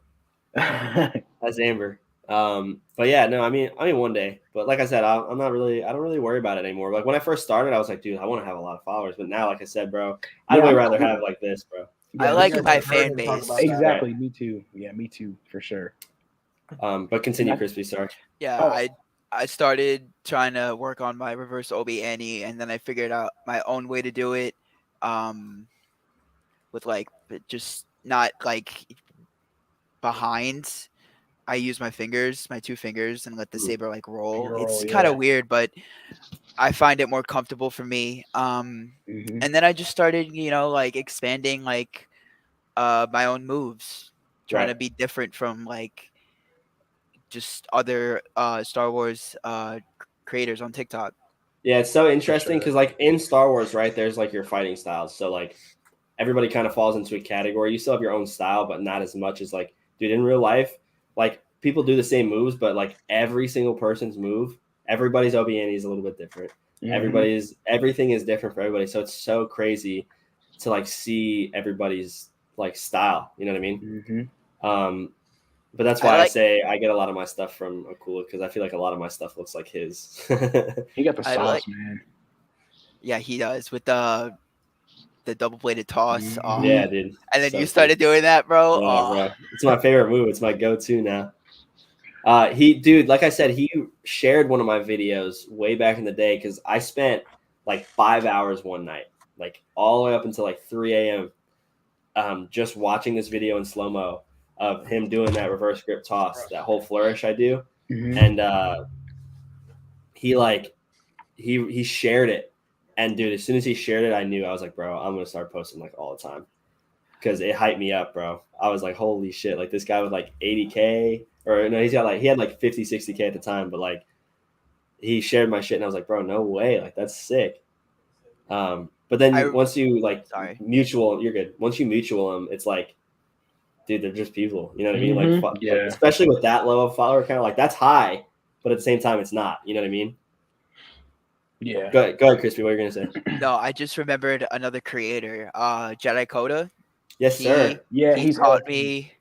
Nah. That's Amber. But yeah, no, I mean one day. But like I said, I don't really worry about it anymore. Like when I first started, I was like, dude, I want to have a lot of followers. But now, like I said, bro, I'd Yeah, way I'm rather cool. have like this, bro. I Yeah, You like guys my have heard fan him talk base. about that. exactly. Me too. Yeah, me too, for sure. But continue, Crispy. Sorry. Yeah, Oh. I started trying to work on my reverse Obi Annie, and then I figured out my own way to do it, with like just not like behind. I use my fingers, my 2 fingers, and let the saber like roll. It's kind Yeah. of weird, but I find it more comfortable for me. Mhm. And then I just started, like expanding like my own moves, trying to Right. be different from like just other Star Wars creators on TikTok. Yeah, it's so interesting sure. because like in Star Wars, right? There's like your fighting styles. So like everybody kind of falls into a category. You still have your own style, but not as much as like, dude, in real life, like people do the same moves, but like every single person's move, everybody's OBN is a little bit different. Mhm. Everything is different for everybody. So it's so crazy to like see everybody's like style. You know what I mean? Mhm. But that's I why I like say I get a lot of my stuff from Akula because I feel like a lot of my stuff looks like his. He got the I sauce, like man. yeah, he does with the double bladed toss. Oh. Mhm. Yeah, dude. And then So you sick. started doing that, bro. Yeah, Oh. bro. It's my favorite move. It's my go-to now. Dude, like I said, he shared one of my videos way back in the day because I spent like 5 hours one night, like all the way up until like 3 a.m. Just watching this video in slow mo of him doing that reverse grip toss, that whole flourish I do, Mhm. and he like he shared it, and dude, as soon as he shared it, I knew I was like, bro, I'm gonna start posting like all the time because it hyped me up, bro. I was like, holy shit, like this guy with like 80K, or no, he had like 50, 60K at the time, but like he shared my shit and I was like, bro, no way, like that's sick. But then I once you like sorry. mutual, you're good. Once you mutual them, it's like, dude, they're just people. You know what I mean? Like, Mhm. like Yeah. especially with that low of follower count, like that's high, but at the same time, it's not. You know what I mean? Yeah. Go ahead, Crispy. What are you gonna say? No, I just remembered another creator, Jedi Coda. Yes, He sir. Yeah, he he's taught OP. me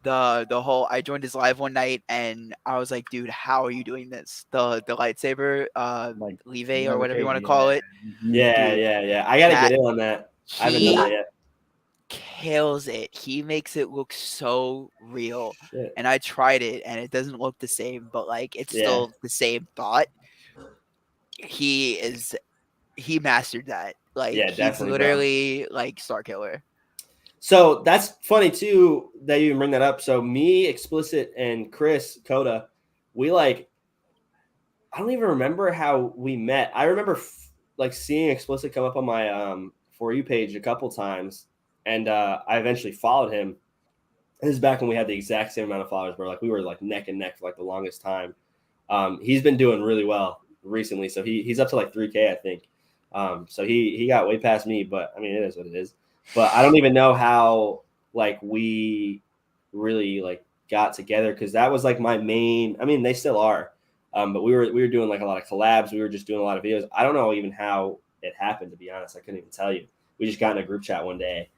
the whole. I joined his live one night and I was like, dude, how are you doing this? The lightsaber, Like leve or whatever you want to levitate, call it. Mhm. Yeah, Dude, yeah, yeah. I gotta get that in on that. I haven't done he that yet. kills it. He makes it look so real. Shit. And I tried it and it doesn't look the same, but like it's Yeah. still the same thought. He mastered that. Like Yeah, he's definitely, bro. literally like Star Killer. So that's funny too that you even bring that up. So me, Explicit, and Chris Coda, we like I don't even remember how we met. I remember like seeing Explicit come up on my For You page a couple times, and I eventually followed him. This is back when we had the exact same amount of followers, bro. Like we were like neck and neck for like the longest time. He's been doing really well recently, so he's up to like 3K, I think. So he got way past me, but I mean it is what it is. But I don't even know how like we really like got together because that was like my main. I mean they still are, but we were doing like a lot of collabs. We were just doing a lot of videos. I don't know even how it happened, to be honest. I couldn't even tell you. We just got in a group chat one day,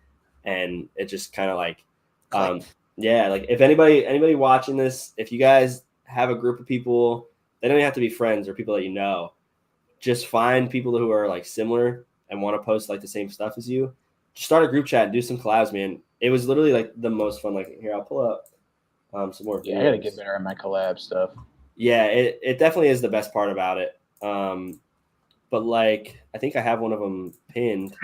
and it just kind of like Clicked. yeah, like if anybody watching this, if you guys have a group of people, they don't even have to be friends or people that you know. Just find people who are like similar and want to post like the same stuff as you. Just start a group chat and do some collabs, man. It was literally like the most fun. Like here, I'll pull up some more videos. Yeah, I gotta get better at my collab stuff. Yeah, it definitely is the best part about it. But like I think I have one of them pinned.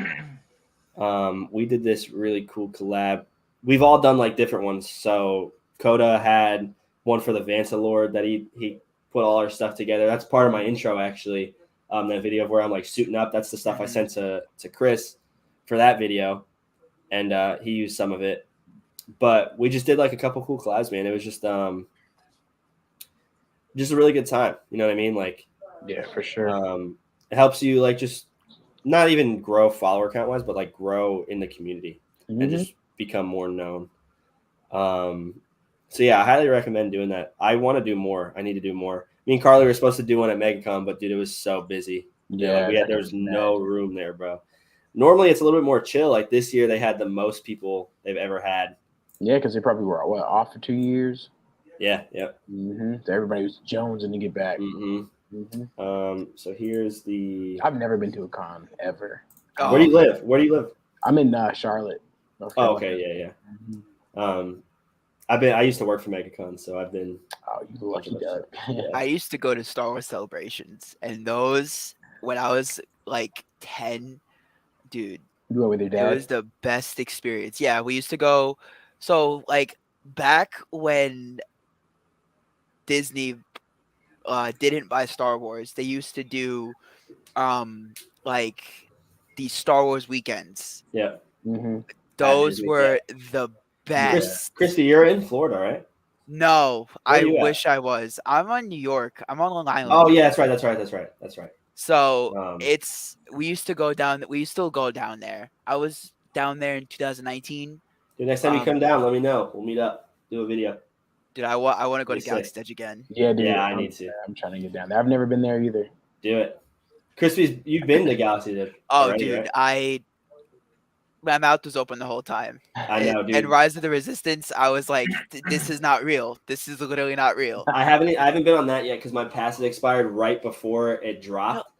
We did this really cool collab. We've all done like different ones. So Coda had one for the Vanta Lord that he put all our stuff together. That's part of my intro actually. That video of where I'm like suiting up. That's the stuff I sent to Chris for that video, and he used some of it. But we just did like a couple cool collabs, man. It was just a really good time. You know what I mean? Like Yeah, for sure. it helps you like just not even grow follower count wise, but like grow in the community and just become more known. So yeah, I highly recommend doing that. I want to do more. I need to do more. Me and Carly were supposed to do one at MegaCon, but dude, it was so busy. Yeah, like there was no room there, bro. Normally it's a little bit more chill. Like this year they had the most people they've ever had. Yeah, because they probably were off for 2 years. Yeah, yeah. So everybody was jonesing to get back. So here's the. I've never been to a con ever. Oh, Where do you live? Where do you live? I'm in Charlotte, North Oh, Carolina. okay, yeah. I used to work for MegaCon, so I've been. Oh, you lucky duck. I used to go to Star Wars celebrations, and those when I was like 10, dude, You go with your it dad? was the best experience. Yeah, we used to go. So like back when Disney didn't buy Star Wars, they used to do like these Star Wars weekends. Yeah. Those Disney, were the Chris, best. Crispy, you're in Florida, right? No, Where I you at? wish I was. I'm on New York. I'm on Long Island. Oh yeah, that's right. So we used to go down. We still go down there. I was down there in 2019. Dude, next time you come down, let me know. We'll meet up, do a video. Dude, I want to go to Be sick. Galaxy's Edge again. Yeah, dude. Yeah, I need to. I'm trying to get down there. I've never been there either. Do it. Crispy's, you've been to Galaxy Edge. Oh, already, dude, right? my mouth was open the whole time. I know, dude. And Rise of the Resistance, I was like, this is not real. This is literally not real. I haven't been on that yet because my pass had expired right before it dropped.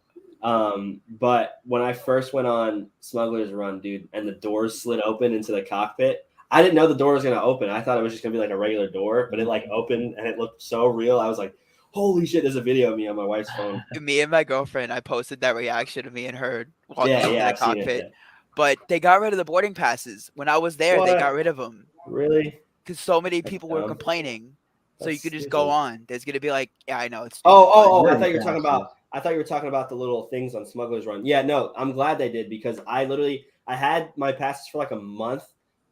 But when I first went on Smuggler's Run, dude, and the doors slid open into the cockpit, I didn't know the door was gonna open. I thought it was just gonna be like a regular door, but it like opened and it looked so real. I was like, holy shit, there's a video of me on my wife's phone. Me and my girlfriend, I posted that reaction of me and her walking Yeah, into the I've seen it, cockpit. yeah. But they got rid of the boarding passes. When I was there, they What? got rid of them. Really? Because so many That's people were dumb. complaining. So That's you could just stupid. go on. There's gonna be like, yeah, I know it's. Oh! I Boarding thought you were talking passes. about. I thought you were talking about the little things on Smuggler's Run. Yeah, no, I'm glad they did because I had my passes for like a month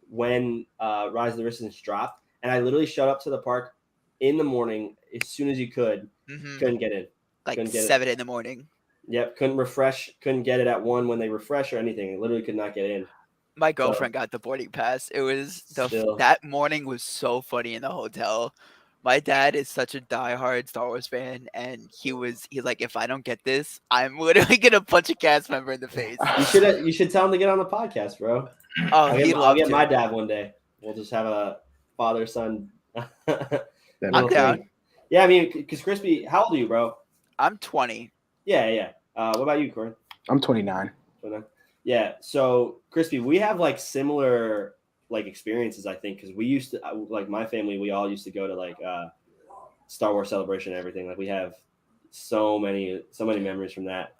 when Rise of the Resistance dropped, and I literally showed up to the park in the morning as soon as you could. Couldn't get in. Like Couldn't get 7 in the morning. Yep, couldn't refresh. Couldn't get it at 1 when they refresh or anything. I literally could not get in. My girlfriend got the boarding pass. It was that morning was so funny in the hotel. My dad is such a diehard Star Wars fan, and he's like, if I don't get this, I'm literally gonna punch a cast member in the face. You should tell him to get on the podcast, bro. Oh, I'll get my dad one day. We'll just have a father son. I'm down. Yeah, I mean, because Crispy, how old are you, bro? I'm 20. Yeah. What about you, Corin? I'm 29. Yeah. So, Crispy, we have like similar like experiences, I think, because we used to like my family. We all used to go to like Star Wars Celebration and everything. Like we have so many memories from that.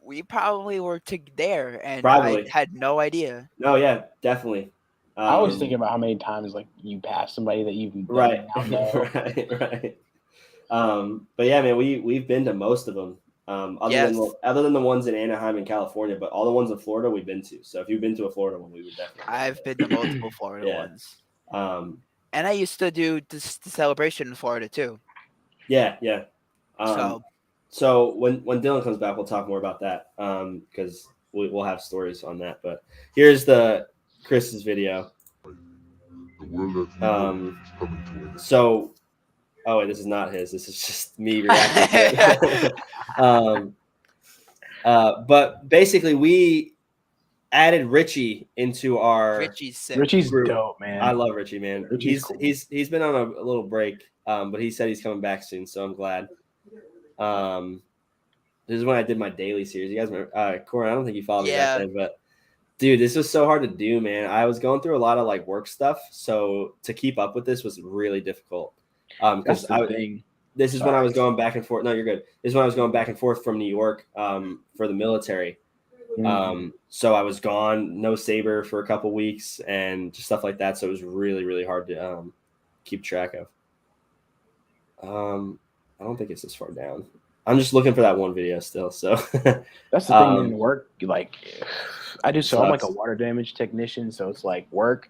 We probably were there, and Probably. I had no idea. No, yeah, definitely. I always think about how many times like you pass somebody that you've right. Right. But yeah, man, we've been to most of them. Other than the ones in Anaheim and California, but all the ones in Florida we've been to. So if you've been to a Florida one, we would definitely. I've been to multiple Florida ones. And I used to do the celebration in Florida too. Yeah. So when Dylan comes back, we'll talk more about that because we'll have stories on that. But here's Chris's video. So. Oh wait, this is not his. This is just me reacting to it. But basically, we added Richie into our. Richie's sick. Richie's group. dope, man. I love Richie, man. Richie's cool. He's been on a little break, but he said he's coming back soon, so I'm glad. This is when I did my daily series. You guys remember? Corin, I don't think you followed me back then, but dude, this was so hard to do, man. I was going through a lot of like work stuff, so to keep up with this was really difficult. Because this is when I was going back and forth. No, you're good. This is when I was going back and forth from New York for the military. So I was gone, no Saber for a couple weeks and just stuff like that. So it was really, really hard to keep track of. I don't think it's this far down. I'm just looking for that one video still. So that's the thing in work. Like I do, so sucks. I'm like a water damage technician. So it's like work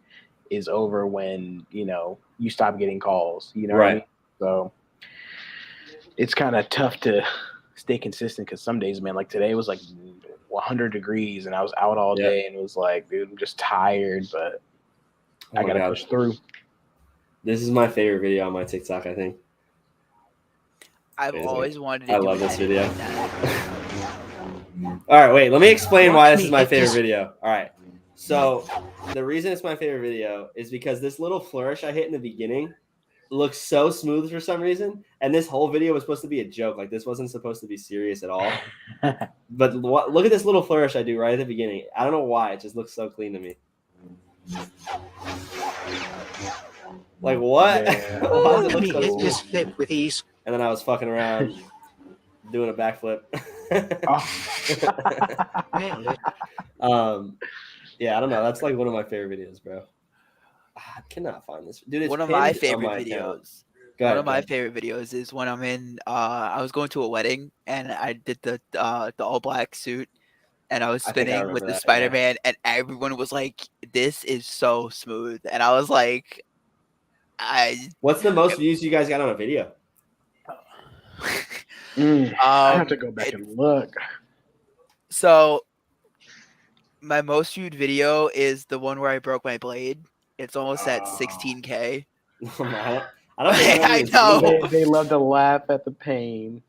is over when you stop getting calls. You know, right? What I mean? So it's kind of tough to stay consistent because some days, man, like today was like 100 degrees and I was out all day and it was like, dude, I'm just tired, but I gotta push through. This is my favorite video on my TikTok, I think. I've always wanted to I do love this video. Like all right, wait, let me explain why this is my favorite video. All right. So the reason it's my favorite video is because this little flourish I hit in the beginning looks so smooth for some reason. And this whole video was supposed to be a joke. Like this wasn't supposed to be serious at all. But look at this little flourish I do right at the beginning. I don't know why. It just looks so clean to me. Like what? Yeah. Why does it look so Hit smooth? this flip with ease. And then I was fucking around doing a backflip. Nailed it. Yeah, I don't know. That's like one of my favorite videos, bro. I cannot find this. Dude, it's One of my pinned on favorite my account. videos. Go ahead, One of go my ahead. favorite videos is when I'm in. I was going to a wedding and I did the all black suit, and I was I think I spinning with remember the that, Spider Man, and everyone was like, "This is so smooth," and I was like, What's the most views you guys got on a video? I have to go back and look. So my most viewed video is the one where I broke my blade. It's almost at 16K. I don't think I've I even know. seen it. They love to laugh at the pain.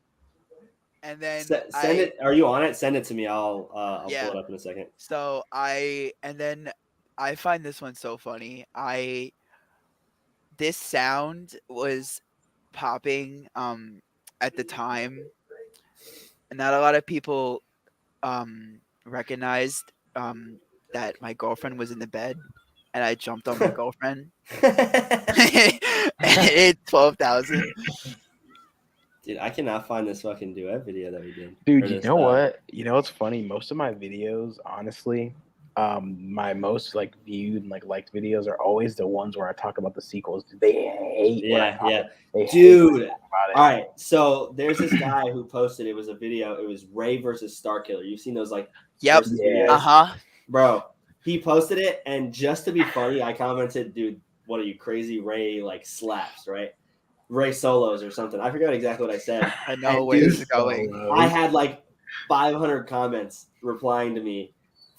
And then Send it. Are you on it? Send it to me. I'll Yeah. pull it up in a second. So I find this one so funny. This sound was popping at the time. Not a lot of people recognized that my girlfriend was in the bed, and I jumped on my girlfriend. It's 12,000. Dude, I cannot find this fucking duet video that we did. Dude, Or you this, know what? You know what's funny? Most of my videos, honestly, my most like viewed and like liked videos are always the ones where I talk about the sequels. They hate when I Yeah, talk yeah. they hate Dude. when I talk about it. All right, so there's this guy who posted. It was a video. It was Ray versus Starkiller. You've seen those like Yep. versus Yeah. videos? Bro. He posted it, and just to be funny, I commented, "Dude, what are you crazy? Ray like slaps, right? Ray solos or something." I forgot exactly what I said. I know And where dude, this is going. I had like 500 comments replying to me,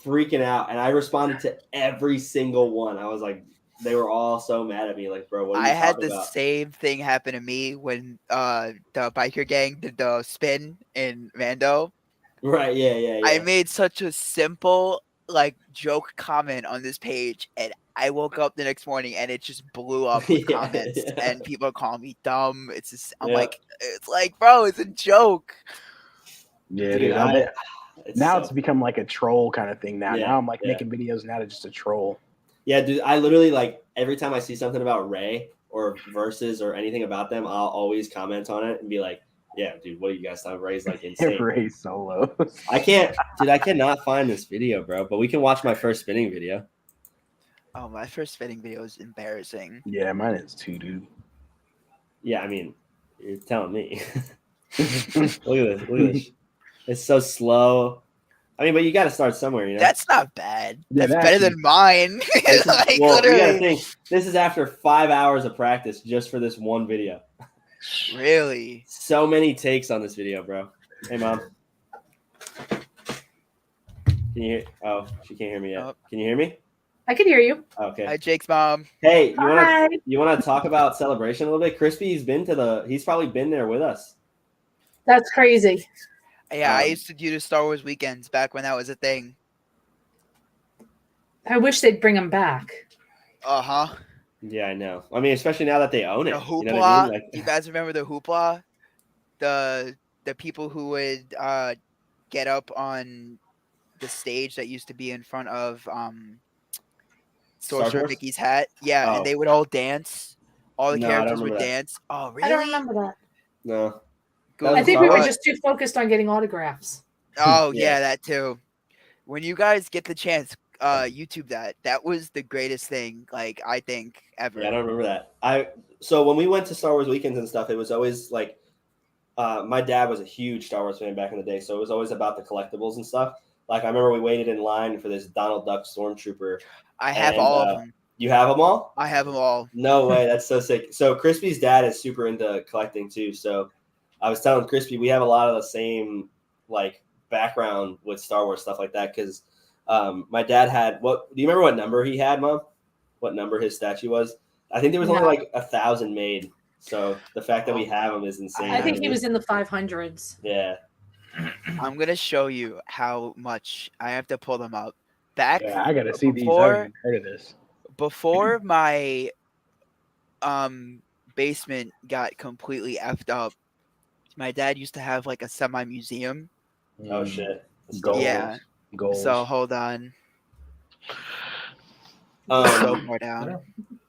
freaking out, and I responded to every single one. I was like, they were all so mad at me. Like, bro, what are you I had talking the about? same thing happen to me when the biker gang did the spin in Mando. Right? Yeah. I made such a simple like joke comment on this page, and I woke up the next morning and it just blew up with Yeah, comments, yeah. and people calling me dumb. It's just I'm Yeah. like, it's like, bro, it's a joke. Yeah, Dude, dude. Now so it's become like a troll kind of thing. Now, Yeah, now I'm like yeah. making videos now to just a troll. Yeah, dude. I literally like every time I see something about Ray or verses or anything about them, I'll always comment on it and be like, "Yeah, dude, what are you guys talking? Ray's like insane." Ray solos. I cannot find this video, bro. But we can watch my first spinning video. Oh, my first spinning video is embarrassing. Yeah, mine is too, dude. Yeah, I mean, you're telling me. Look at this. It's so slow. I mean, but you got to start somewhere, you know. That's not bad. Yeah, That's better than mine. This is- Like, well, you got to literally. think. This is after 5 hours of practice just for this one video. Really? So many takes on this video, bro. Hey, mom. Can you hear? Oh, she can't hear me yet. Oh. Can you hear me? I can hear you. Okay. Hi, Jake's mom. Hey, Hi. you want to talk about celebration a little bit? Crispy's he's probably been there with us. That's crazy. Yeah, I Um, used to do the Star Wars weekends back when that was a thing. I wish they'd bring them back. Uh-huh. Yeah, I know. I mean, especially now that they own it. The hoopla. You know what I mean? Like, You guys remember the hoopla? The people who would get up on the stage that used to be in front of Star Sorcerer Wars? Mickey's hat. Yeah, Oh. and they would all dance. All the No, I don't characters would remember that. dance. Oh, really? I don't remember that. No. Go- I think Star we were Wars? just too focused on getting autographs. Oh, Yeah. yeah, that too. When you guys get the chance, YouTube that. That was the greatest thing, like, I think, ever. Yeah, I don't remember that. So when we went to Star Wars weekends and stuff, it was always like my dad was a huge Star Wars fan back in the day, so it was always about the collectibles and stuff. Like I remember we waited in line for this Donald Duck Stormtrooper. I have And, all of them. You have them all? I have them all. No way, that's so sick. So Crispy's dad is super into collecting too. So I was telling Crispy we have a lot of the same like background with Star Wars stuff like that because my dad had what? Do you remember what number he had, Mom? What number his statue was? I think there was only No. like 1,000 made. So the fact that we have him is insane. I think he was in the 500s. Yeah. I'm going to show you how much I have to pull them up. Back Yeah, I gotta see these. I Before- haven't heard of this. before my basement got completely effed up. My dad used to have like a semi museum. Oh shit. That's Goals. Yeah. Goals. So hold on. So Um, far down.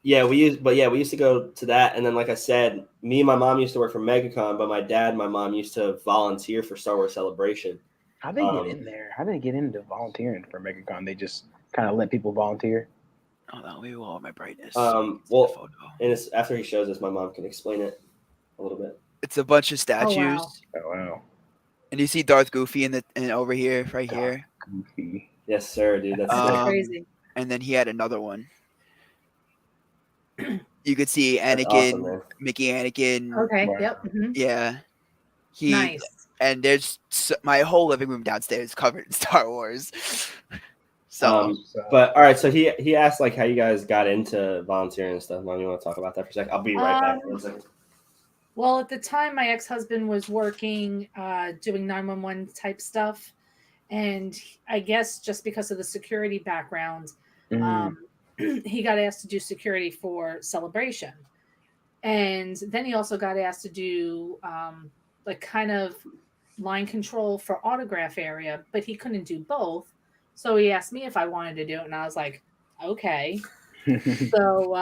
yeah, we used to go to that, and then like I said, me and my mom used to work for MegaCon, but my dad and my mom used to volunteer for Star Wars Celebration. How'd they get in there? How did they get into volunteering for MegaCon? They just kind of let people volunteer. Hold on, we will lower my brightness. Well, and it's after he shows us, my mom can explain it a little bit. It's a bunch of statues. wow. Oh wow. And you see Darth Goofy in over here, right here. Goofy. Yes, sir, dude. That's That's sick. crazy. And then he had another one. You could see That's Anakin, awesome, man. Mickey Anakin. Okay. Wow. Yep. mhm. Yeah. Nice. And there's my whole living room downstairs covered in Star Wars. So But all right, so he asked like how you guys got into volunteering and stuff. Mom, you want to talk about that for a second? I'll be right back. 1 second. Well, at the time, my ex-husband was working, doing 911 type stuff, and I guess just because of the security background, he got asked to do security for Celebration, and then he also got asked to do like kind of line control for autograph area, but he couldn't do both. So he asked me if I wanted to do it, and I was like, okay. So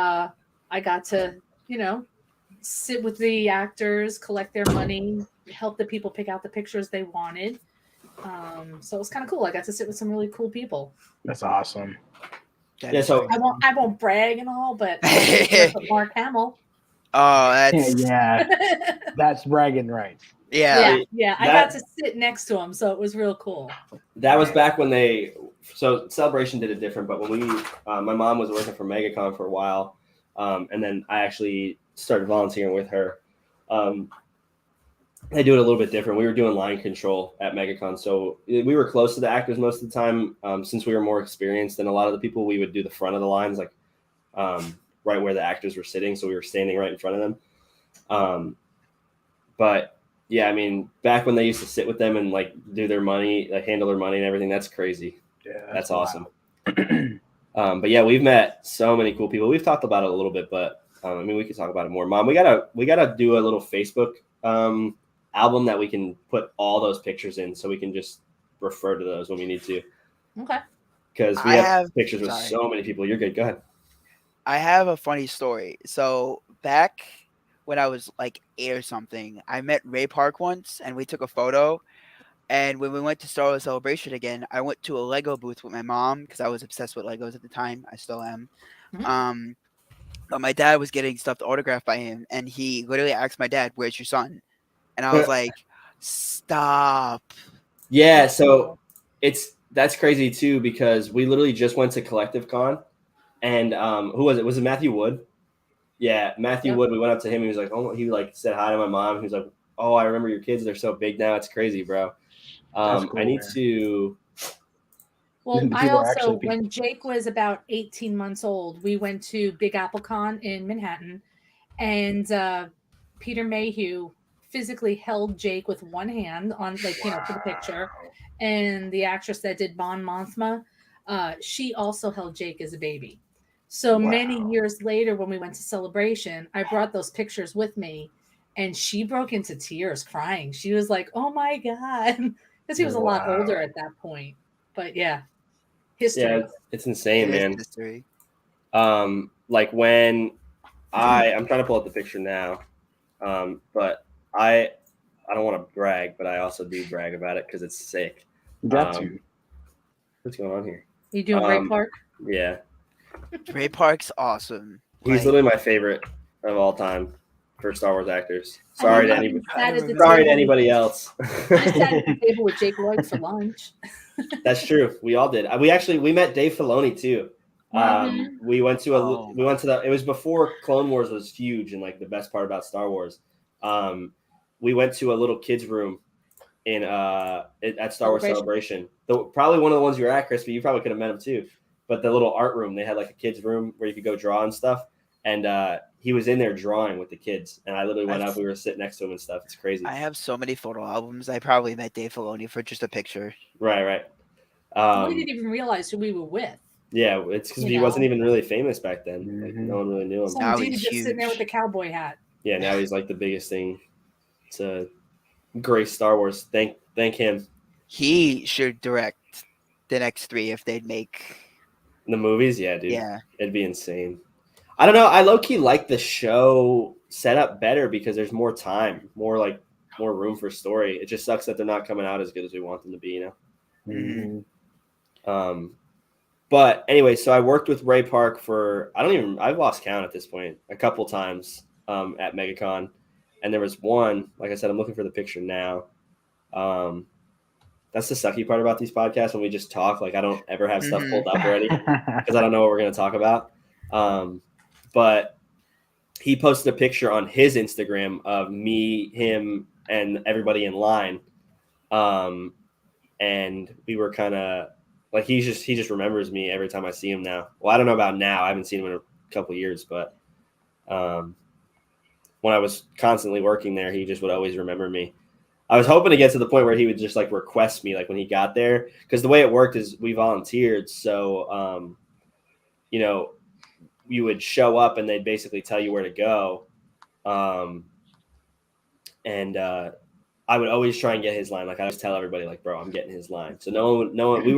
I got to, sit with the actors, collect their money, help the people pick out the pictures they wanted. So it was kind of cool. I got to sit with some really cool people. That's awesome. Yeah, so I won't brag and all, but I with Mark Hamill. Oh, that's Yeah, that's bragging rights. yeah. I got to sit next to him, so it was real cool. that was back when so Celebration did it different, but when my mom was working for MegaCon for a while, and then I actually started volunteering with her. They do it a little bit different. We were doing line control at MegaCon, so we were close to the actors most of the time. Since we were more experienced than a lot of the people, we would do the front of the lines, like right where the actors were sitting, so we were standing right in front of them. But yeah, I mean, back when they used to sit with them and like do their money, like handle their money and everything, that's crazy. Yeah, That's awesome. But yeah, we've met so many cool people. We've talked about it a little bit, but I mean, we could talk about it more. Mom, we gotta do a little Facebook album that we can put all those pictures in, so we can just refer to those when we need to. Okay. Because we have pictures with so many people. You're good. Go ahead. I have a funny story. So back when I was like 8 or something, I met Ray Park once, and we took a photo. And when we went to Star Wars Celebration again, I went to a Lego booth with my mom because I was obsessed with Legos at the time. I still am. Mhm. But my dad was getting stuffed autographed by him, and he literally asked my dad, "Where's your son?" And I was like, "Stop." Yeah, so that's crazy too, because we literally just went to Collective Con, and who was it? Was it Matthew Wood? Yeah, Matthew Wood. We went up to him. He was like, "Oh," he like said hi to my mom. He was like, "Oh, I remember your kids. They're so big now. It's crazy, bro." Cool, I need man. to. Well, I also, when Jake was about 18 months old, we went to Big Apple Con in Manhattan, and Peter Mayhew physically held Jake with one hand on, like, for the picture. And the actress that did Mon Mothma, she also held Jake as a baby. So many years later, when we went to Celebration, I brought those pictures with me, and she broke into tears crying. She was like, "Oh my God." Because he was a lot older at that point. But yeah, history. Yeah, it's insane, man. History. Like when I'm trying to pull up the picture now, but I don't want to brag, but I also do brag about it because it's sick. Got to. What's going on here? You doing Ray Park? Yeah, Ray Park's awesome. he's literally my favorite of all time for Star Wars actors. Sorry to anybody else. I sat at the table with Jake Lloyd for lunch. That's true. We all did. We met Dave Filoni too. We went to it was before Clone Wars was huge and like the best part about Star Wars. We went to a little kids room at Star Wars Celebration. Probably one of the ones you were at, Crispy. You probably could have met him too. But the little art room, they had like a kids room where you could go draw and stuff. And he was in there drawing with the kids, and I literally went up. We were sitting next to him and stuff. It's crazy. I have so many photo albums. I probably met Dave Filoni for just a picture. Right. We didn't even realize who we were with. Yeah, it's because he wasn't even really famous back then. Like, no one really knew him. Some dude just sitting there with the cowboy hat. yeah, now he's like the biggest thing to grace Star Wars. Thank him. He should direct the next 3 if they'd make. The movies, yeah, dude. Yeah. It'd be insane. I don't know. I low key like the show setup better because there's more time, more room for story. It just sucks that they're not coming out as good as we want them to be, you know. Mhm. But anyway, so I worked with Ray Park for I've lost count at this point, a couple times at MegaCon, and there was one, like I said, I'm looking for the picture now. That's the sucky part about these podcasts when we just talk. Like I don't ever have stuff pulled up already because I don't know what we're gonna talk about. But he posted a picture on his Instagram of me, him, and everybody in line. And we were kind of like he just remembers me every time I see him now. Well, I don't know about now. I haven't seen him in a couple of years, but when I was constantly working there, he just would always remember me. I was hoping to get to the point where he would just like request me like when he got there, because the way it worked is we volunteered. So, you know, you would show up and they'd basically tell you where to go. And I would always try and get his line. Like I always tell everybody like, bro, I'm getting his line. So no one, we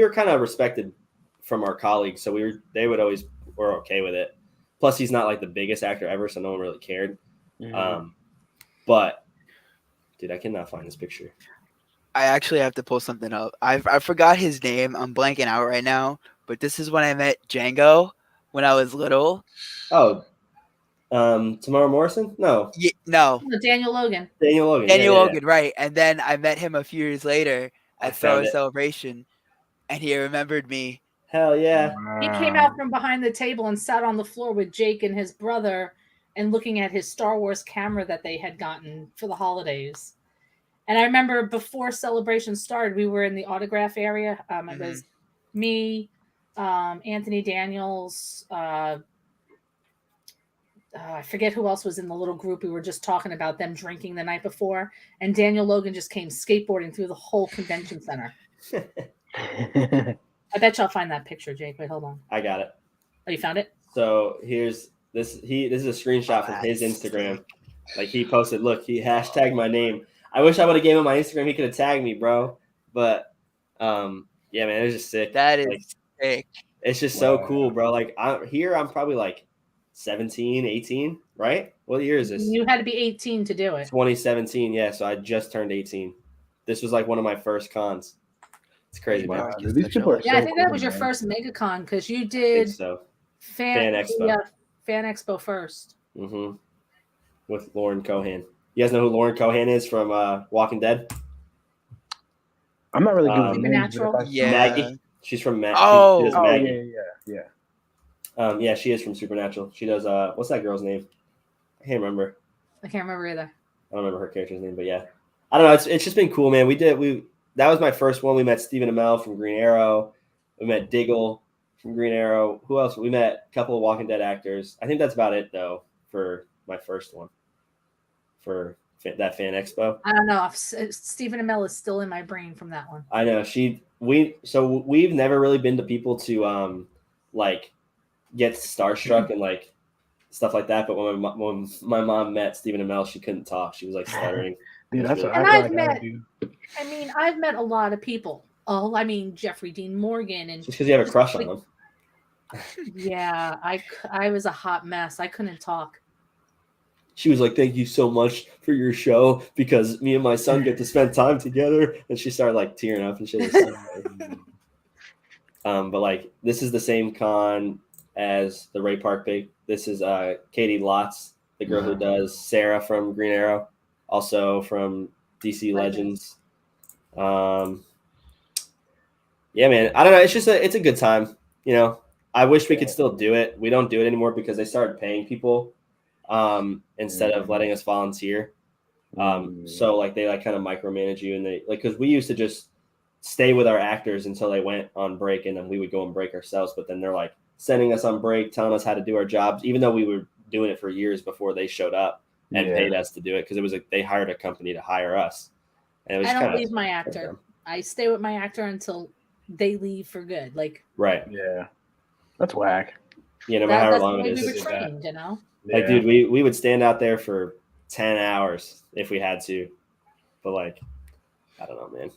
were kind of respected from our colleagues. So they would always were okay with it. Plus he's not like the biggest actor ever. So no one really cared. But dude, I cannot find this picture. I actually have to pull something up. I forgot his name. I'm blanking out right now. But this is when I met Django when I was little. Oh, Tamara Morrison? No. No. Daniel Logan. Daniel Logan. Daniel Yeah. Logan, right. And then I met him a few years later I at Star Wars found it. Celebration, and he remembered me. Hell yeah. He came out from behind the table and sat on the floor with Jake and his brother and looking at his Star Wars camera that they had gotten for the holidays. And I remember before Celebration started, we were in the autograph area. It was me, Anthony Daniels, I forget who else was in the little group. We were just talking about them drinking the night before. And Daniel Logan just came skateboarding through the whole convention center. I bet y'all find that picture, Jake. Wait, hold on. I got it. Oh, you found it? So here's this. This is a screenshot from his Instagram. Like he posted, look, he hashtagged my name. I wish I would have gave him my Instagram. He could have tagged me, bro. But yeah, man, it was just sick. That is like, sick. It's just so cool, bro. Like I'm probably like 17, 18, right? What year is this? You had to be 18 to do it. 2017, yeah. So I just turned 18. This was like one of my first cons. It's crazy, man. These people are I think that was your first MegaCon because you did Fan Expo. Yeah, Fan Expo first. Mm-hmm. With Lauren Cohan. You guys know who Lauren Cohan is from Walking Dead? I'm not really good with Supernatural. Yeah. Maggie. She's from Maggie. Yeah, she is from Supernatural. She does what's that girl's name? I can't remember. I can't remember either. I don't remember her character's name, but yeah. I don't know. It's just been cool, man. That was my first one. We met Stephen Amell from Green Arrow. We met Diggle from Green Arrow. Who else? We met a couple of Walking Dead actors. I think that's about it though for my first one. For that Fan Expo. I don't know. Stephen Amell is still in my brain from that one. I know. We've never really been to people to like get starstruck and like stuff like that. But when my mom met Stephen Amell, she couldn't talk. She was like stuttering. Dude, that's what I've met a lot of people. Oh, I mean Jeffrey Dean Morgan and just because you have a crush on him. Yeah, I was a hot mess. I couldn't talk. She was like, "Thank you so much for your show because me and my son get to spend time together." And she started like tearing up and shit. But like, this is the same con as the Ray Park Big. This is Katie Lotz, the girl who does Sarah from Green Arrow, also from DC Legends. Yeah, man. I don't know. It's just it's a good time. You know, I wish we could still do it. We don't do it anymore because they started paying people instead of letting us volunteer. So like they like kind of micromanage you, and they like, because we used to just stay with our actors until they went on break, and then we would go and break ourselves. But then they're like sending us on break, telling us how to do our jobs, even though we were doing it for years before they showed up and paid us to do it, because it was like they hired a company to hire us. And it was I don't leave my actor. I stay with my actor until they leave for good. Like right. Yeah, that's whack. Yeah, no matter how That's the long way it we were is. trained, you know. Like, dude, we would stand out there for 10 hours if we had to. But like, I don't know, man.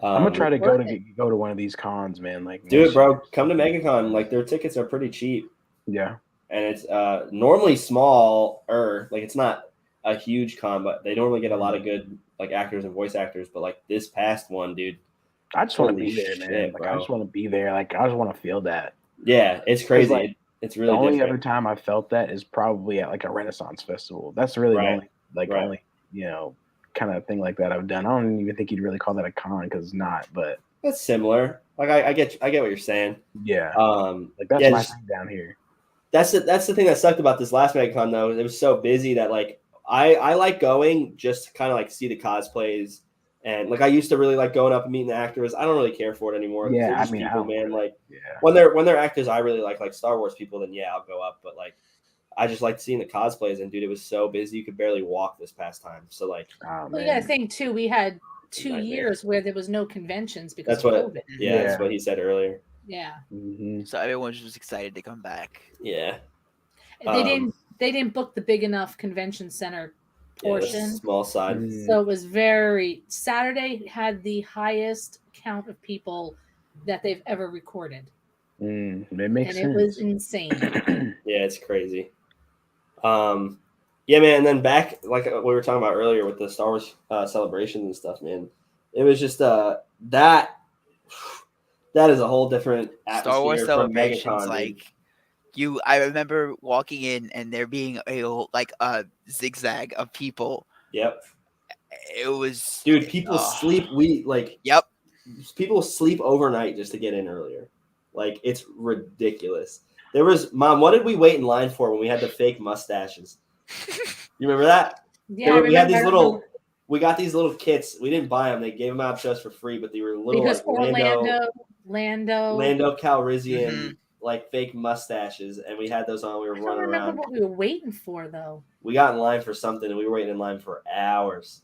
I'm gonna try to Worth go to one of these cons, man. Like, Do it, next bro. year. Come to MegaCon. Like, their tickets are pretty cheap. Yeah. And it's normally small, like it's not a huge con, but they normally get a lot of good like actors and voice actors. But like this past one, dude, I just want to holy be there, man. shit, Like, bro. I just want to be there. Like, I just want to feel that. Yeah, it's crazy. like, It's The really only different. other time I felt that is probably at like a Renaissance festival. That's really Right. the only only kind of thing like that I've done. I don't even think you'd really call that a con because it's not. But That's similar. Like I get what you're saying. yeah, Like that's yeah, my just, thing down here. that's the thing that sucked about this last MegaCon though. It was so busy that like I like going just to kind of like see the cosplays. And like I used to really like going up and meeting the actors. I don't really care for it anymore. Yeah, They're just I people, don't man. really- Like yeah. when they're actors, I really like Star Wars people. Then yeah, I'll go up. But like I just like seeing the cosplays. And dude, it was so busy you could barely walk this past time. So like, Oh, Well, you got to man. think too. We had 2 Nightmare. years where there was no conventions because that's of what COVID. yeah, that's Yeah. what he said earlier. Yeah, Mhm. So everyone was just excited to come back. Yeah, they didn't book the big enough convention center yeah, the portion. small side. Mhm. So it was Saturday had the highest count of people that they've ever recorded. It makes And sense. it was insane. Yeah, it's crazy. Yeah, man. And then back, like we were talking about earlier with the Star Wars celebrations and stuff, man. It was just that is a whole different atmosphere Star Wars from celebrations, MegaCon, like I remember walking in and there being a zigzag of people. Yep, It was dude. People sleep. Yep. People sleep overnight just to get in earlier. Like it's ridiculous. There was Mom. What did we wait in line for when we had the fake mustaches? You remember that? Yeah, we had these I little. remember. We got these little kits. We didn't buy them. They gave them out to us for free, but they were little Because like Orlando, Lando Calrissian, Mhm. like fake mustaches, and we had those on. We were I don't running remember around. what we were waiting for though. We got in line for something, and we were waiting in line for hours.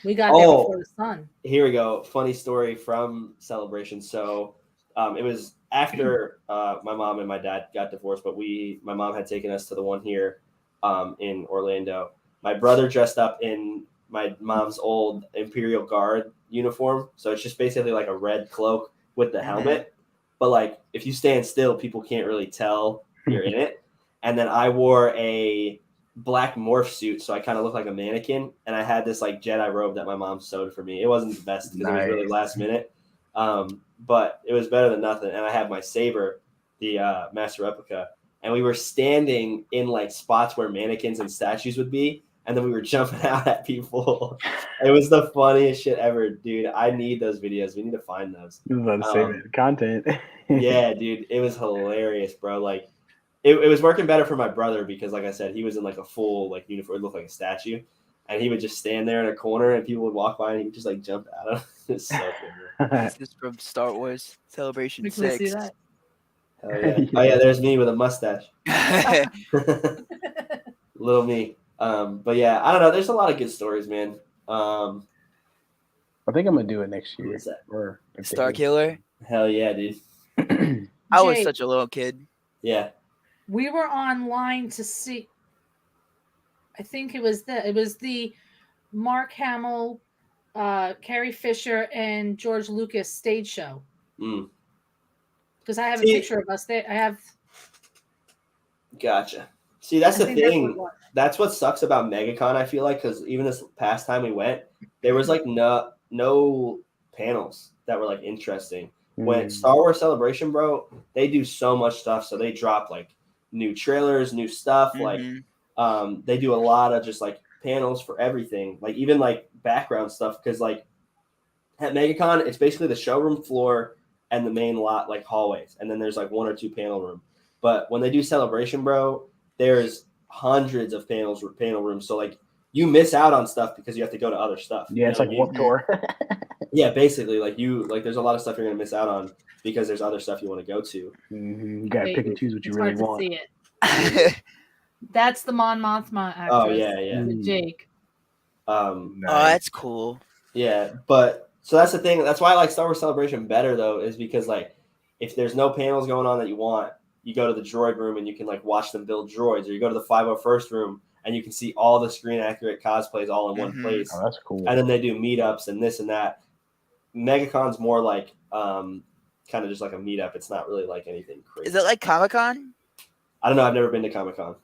We got there before the sun. Here we go. Funny story from Celebration. So it was after my mom and my dad got divorced, but my mom had taken us to the one here in Orlando. My brother dressed up in my mom's old Imperial Guard uniform. So it's just basically like a red cloak with the helmet. But like if you stand still, people can't really tell you're in it. And then I wore a black morph suit, so I kind of looked like a mannequin. And I had this like Jedi robe that my mom sewed for me. It wasn't the best because it was really last minute. But it was better than nothing. And I had my saber, the master replica. And we were standing in like spots where mannequins and statues would be. And then we were jumping out at people. It was the funniest shit ever, dude. I need those videos. We need to find those. I was about to say, man, content. Yeah, dude. It was hilarious, bro. Like, it was working better for my brother because, like I said, he was in like a full like uniform. It looked like a statue. And he would just stand there in a corner and people would walk by and he would just like jump at him. It's so cool. This is from Star Wars Celebration We can 6. see that. Hell yeah. Oh yeah, there's me with a mustache. Little me. But yeah, I don't know. There's a lot of good stories, man. I think I'm gonna do it next year. What's that? Or Star Killer. Hell yeah, dude. I was Jake, such a little kid. Yeah. we were online to see. I think it was the Mark Hamill, Carrie Fisher, and George Lucas stage show. Mm. Because I have a picture of us there. I have. Gotcha. See, that's I the think that's what thing. it was. That's what sucks about MegaCon, I feel like, because even this past time we went, there was like no panels that were like interesting. When Star Wars Celebration, bro, they do so much stuff. So they drop like new trailers, new stuff. Like they do a lot of just like panels for everything, like even like background stuff. Because like at MegaCon, it's basically the showroom floor and the main lot, like hallways, and then there's like 1 or 2 panel room. But when they do Celebration, bro, there's hundreds of panel rooms. So like you miss out on stuff because you have to go to other stuff. Yeah, it's like Warped Tour. Yeah, basically, like there's a lot of stuff you're gonna miss out on because there's other stuff you want to go to. You gotta pick and choose what you It's really hard to want. see it. That's the Mon Mothma actress. Oh yeah. With Jake. Oh, that's cool. Yeah, but so that's the thing. That's why I like Star Wars Celebration better though, is because like if there's no panels going on that you want, you go to the droid room and you can like watch them build droids, or you go to the 501st room and you can see all the screen accurate cosplays all in one place. Oh, that's cool. And then they do meetups and this and that. MegaCon's more like kind of just like a meetup. It's not really like anything crazy. Is it like Comic-Con? I don't know. I've never been to Comic-Con.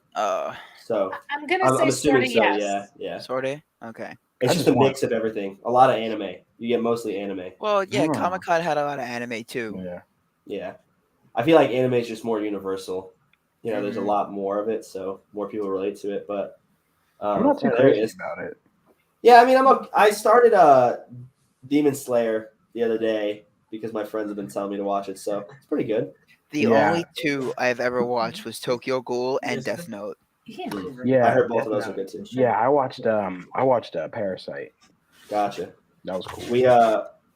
So I'm gonna say assuming sort of so. yes. Yeah. sort of. Okay. It's I just just a mix of everything. A lot of anime. You get mostly anime. Well, yeah, Oh. Comic-Con had a lot of anime too. Yeah. Yeah. I feel like anime is just more universal. You know, there's a Mhm. lot more of it, so more people relate to it. But I'm not too there it crazy is. about it. Yeah, I mean, I started Demon Slayer the other day because my friends have been telling me to watch it, so it's pretty good. The Yeah. only two I've ever watched was Tokyo Ghoul and Death Note. Yeah. Yeah, I heard both of those are good too. Yeah, I watched Parasite. Gotcha. That was cool. We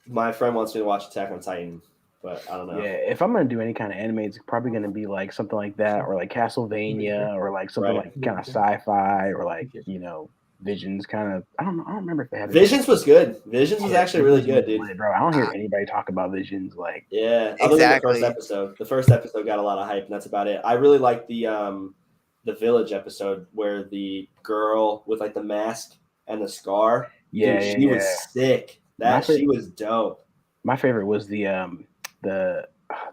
my friend wants me to watch Attack on Titan, but I don't know. Yeah, if I'm gonna do any kind of anime, it's probably gonna be like something like that, or like Castlevania, or like something Right. like kind of sci-fi, or like Visions kind of. I don't know. I don't remember if they had Visions was good. Visions was actually really good, dude. Bro, I don't hear anybody talk about Visions. Like, Yeah, other than the Exactly. first episode. The first episode got a lot of hype, and that's about it. I really liked the Village episode where the girl with like the mask and the scar. yeah, Dude, she was sick. She was dope. My favorite was the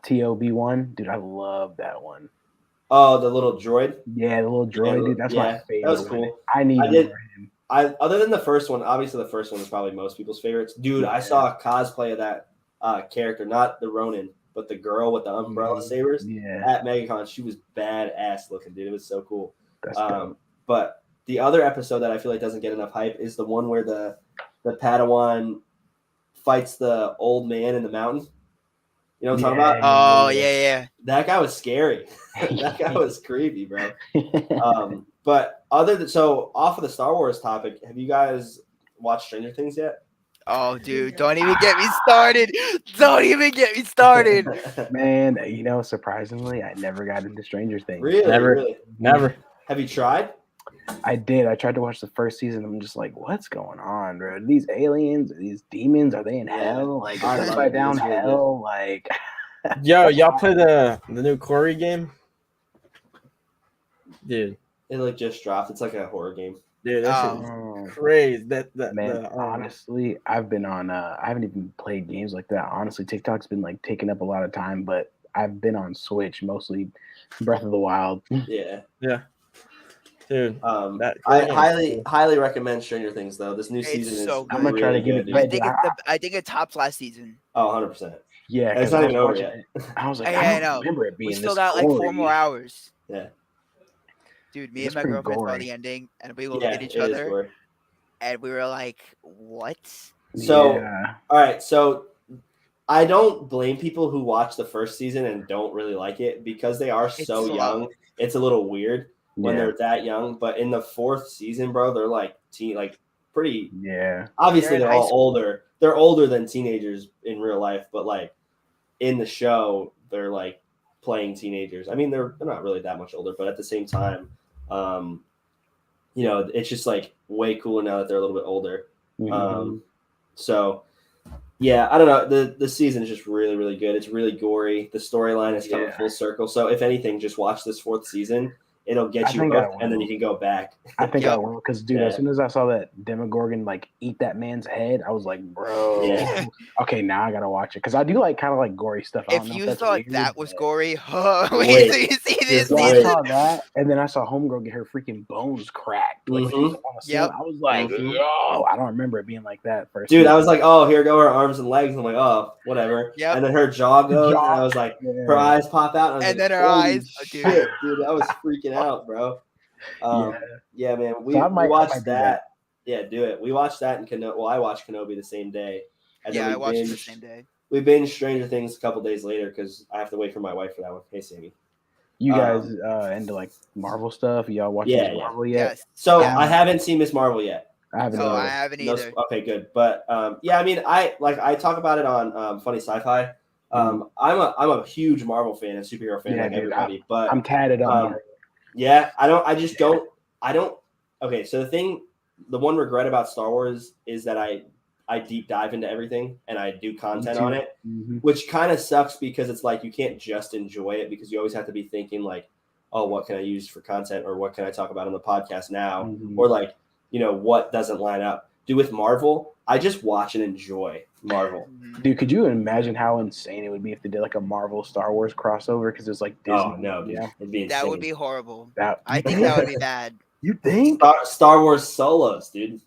TOB one. Dude, I love that one. Oh, the little droid. Yeah, the little droid, dude. That's my favorite. That was one. cool. I need I did- more of him. Other than the first one, obviously the first one is probably most people's favorites. Dude, I saw a cosplay of that character, not the Ronin, but the girl with the umbrella sabers Yeah, at MegaCon. She was badass looking, dude. It was so cool. that's dope. But the other episode that I feel like doesn't get enough hype is the one where the Padawan fights the old man in the mountain. You know what I'm talking about? Oh yeah. That guy was scary. That guy was creepy, bro. But off of the Star Wars topic, have you guys watched Stranger Things yet? Oh, dude, don't even get me started. Don't even get me started. Man, surprisingly, I never got into Stranger Things. Really? Never. Have you tried? I did. I tried to watch the first season. I'm just like, what's going on, bro? Are these aliens? Are these demons? Are they in hell? Like, I is love upside it. down It's really hell? Like, Yo, y'all play the new Corey game? Dude, It like just dropped. It's like a horror game. that shit is crazy. Man, honestly, I've been on. I haven't even played games like that. Honestly, TikTok's been like taking up a lot of time, but I've been on Switch mostly. Breath of the Wild. Yeah. dude. I Corey highly recommend Stranger Things though. This new It's season so is good. I'm gonna try to really give good, it. dude. I think it tops last season. Oh, 100%. Yeah, It's 'cause not I was even over watching yet. it. I was like, Yeah, I I don't know. remember it being We this still got like 4 more gory. hours. Yeah. Dude, me It's and my pretty girlfriend saw gory. the ending, and we looked Yeah, at each it is other, gory. and we were like, "What?" So, Yeah. all right. So I don't blame people who watch the first season and don't really like it because they are It's so slow. young. It's a little weird when Yeah. they're that young. But in the fourth season, bro, they're like pretty. Yeah. Obviously, They're in they're high all school. older. They're older than teenagers in real life, but like in the show, they're like playing teenagers. I mean, they're not really that much older, but at the same time, it's just like way cooler now that they're a little bit older. Mhm. So yeah, I don't know. The season is just really, really good. It's really gory. The storyline is coming Yeah. full circle. So if anything, just watch this fourth season. It'll get I you think I hooked, and then will. you can go back. I think I Yep. will, because dude, Yeah. as soon as I saw that Demogorgon like eat that man's head, I was like, bro, Yeah. okay, now I gotta watch it because I do like kind of like gory stuff. I don't If know you that's thought weird, that was but- gory, wait Wait. till you see this So I Wait. saw season. that, and then I saw Homegirl get her freaking bones cracked. Like when she was up on the ceiling, Yep. I was like, Mhm. yo, I don't remember it being like that first. Dude, season. I was like, oh, here go her arms and legs. I'm like, oh, whatever. Yep. And then her jaw goes, Jaw. and I was like, Yeah. her eyes pop out, and, I was And like, then her holy eyes, dude. shit, dude, I was freaking out, bro. Yeah. Yeah, man, we I might watched do that. Yeah, do it. We watched that and Kenobi. Well, I watched Kenobi the same day. And Yeah, then I watched it the same day. We binged Stranger Things a couple days later because I have to wait for my wife for that one. Hey, Sammy. You guys into like Marvel stuff? Y'all watching Yeah, Marvel yet? Yes. So Yeah. I haven't seen Miss Marvel yet. I haven't. No, either. I haven't No, either. okay, good. But yeah, I mean, I talk about it on Funny Sci-Fi. I'm a huge Marvel fan and superhero fan Yeah, like dude, everybody. But I'm tatted up. Marvel. yeah, I don't. Okay, so the one regret about Star Wars is that I I deep dive into everything and I do content too. on it, Mhm. which kind of sucks because it's like you can't just enjoy it because you always have to be thinking like, oh, what can I use for content or what can I talk about on the podcast now? Mhm. Or like, what doesn't line up. Dude, with Marvel, I just watch and enjoy Marvel. Dude, could you imagine how insane it would be if they did like a Marvel Star Wars crossover? Because it's like Disney. Oh no, dude, it'd be insane. That would be horrible. That, I think that would be bad. You think? Star Wars solos, dude,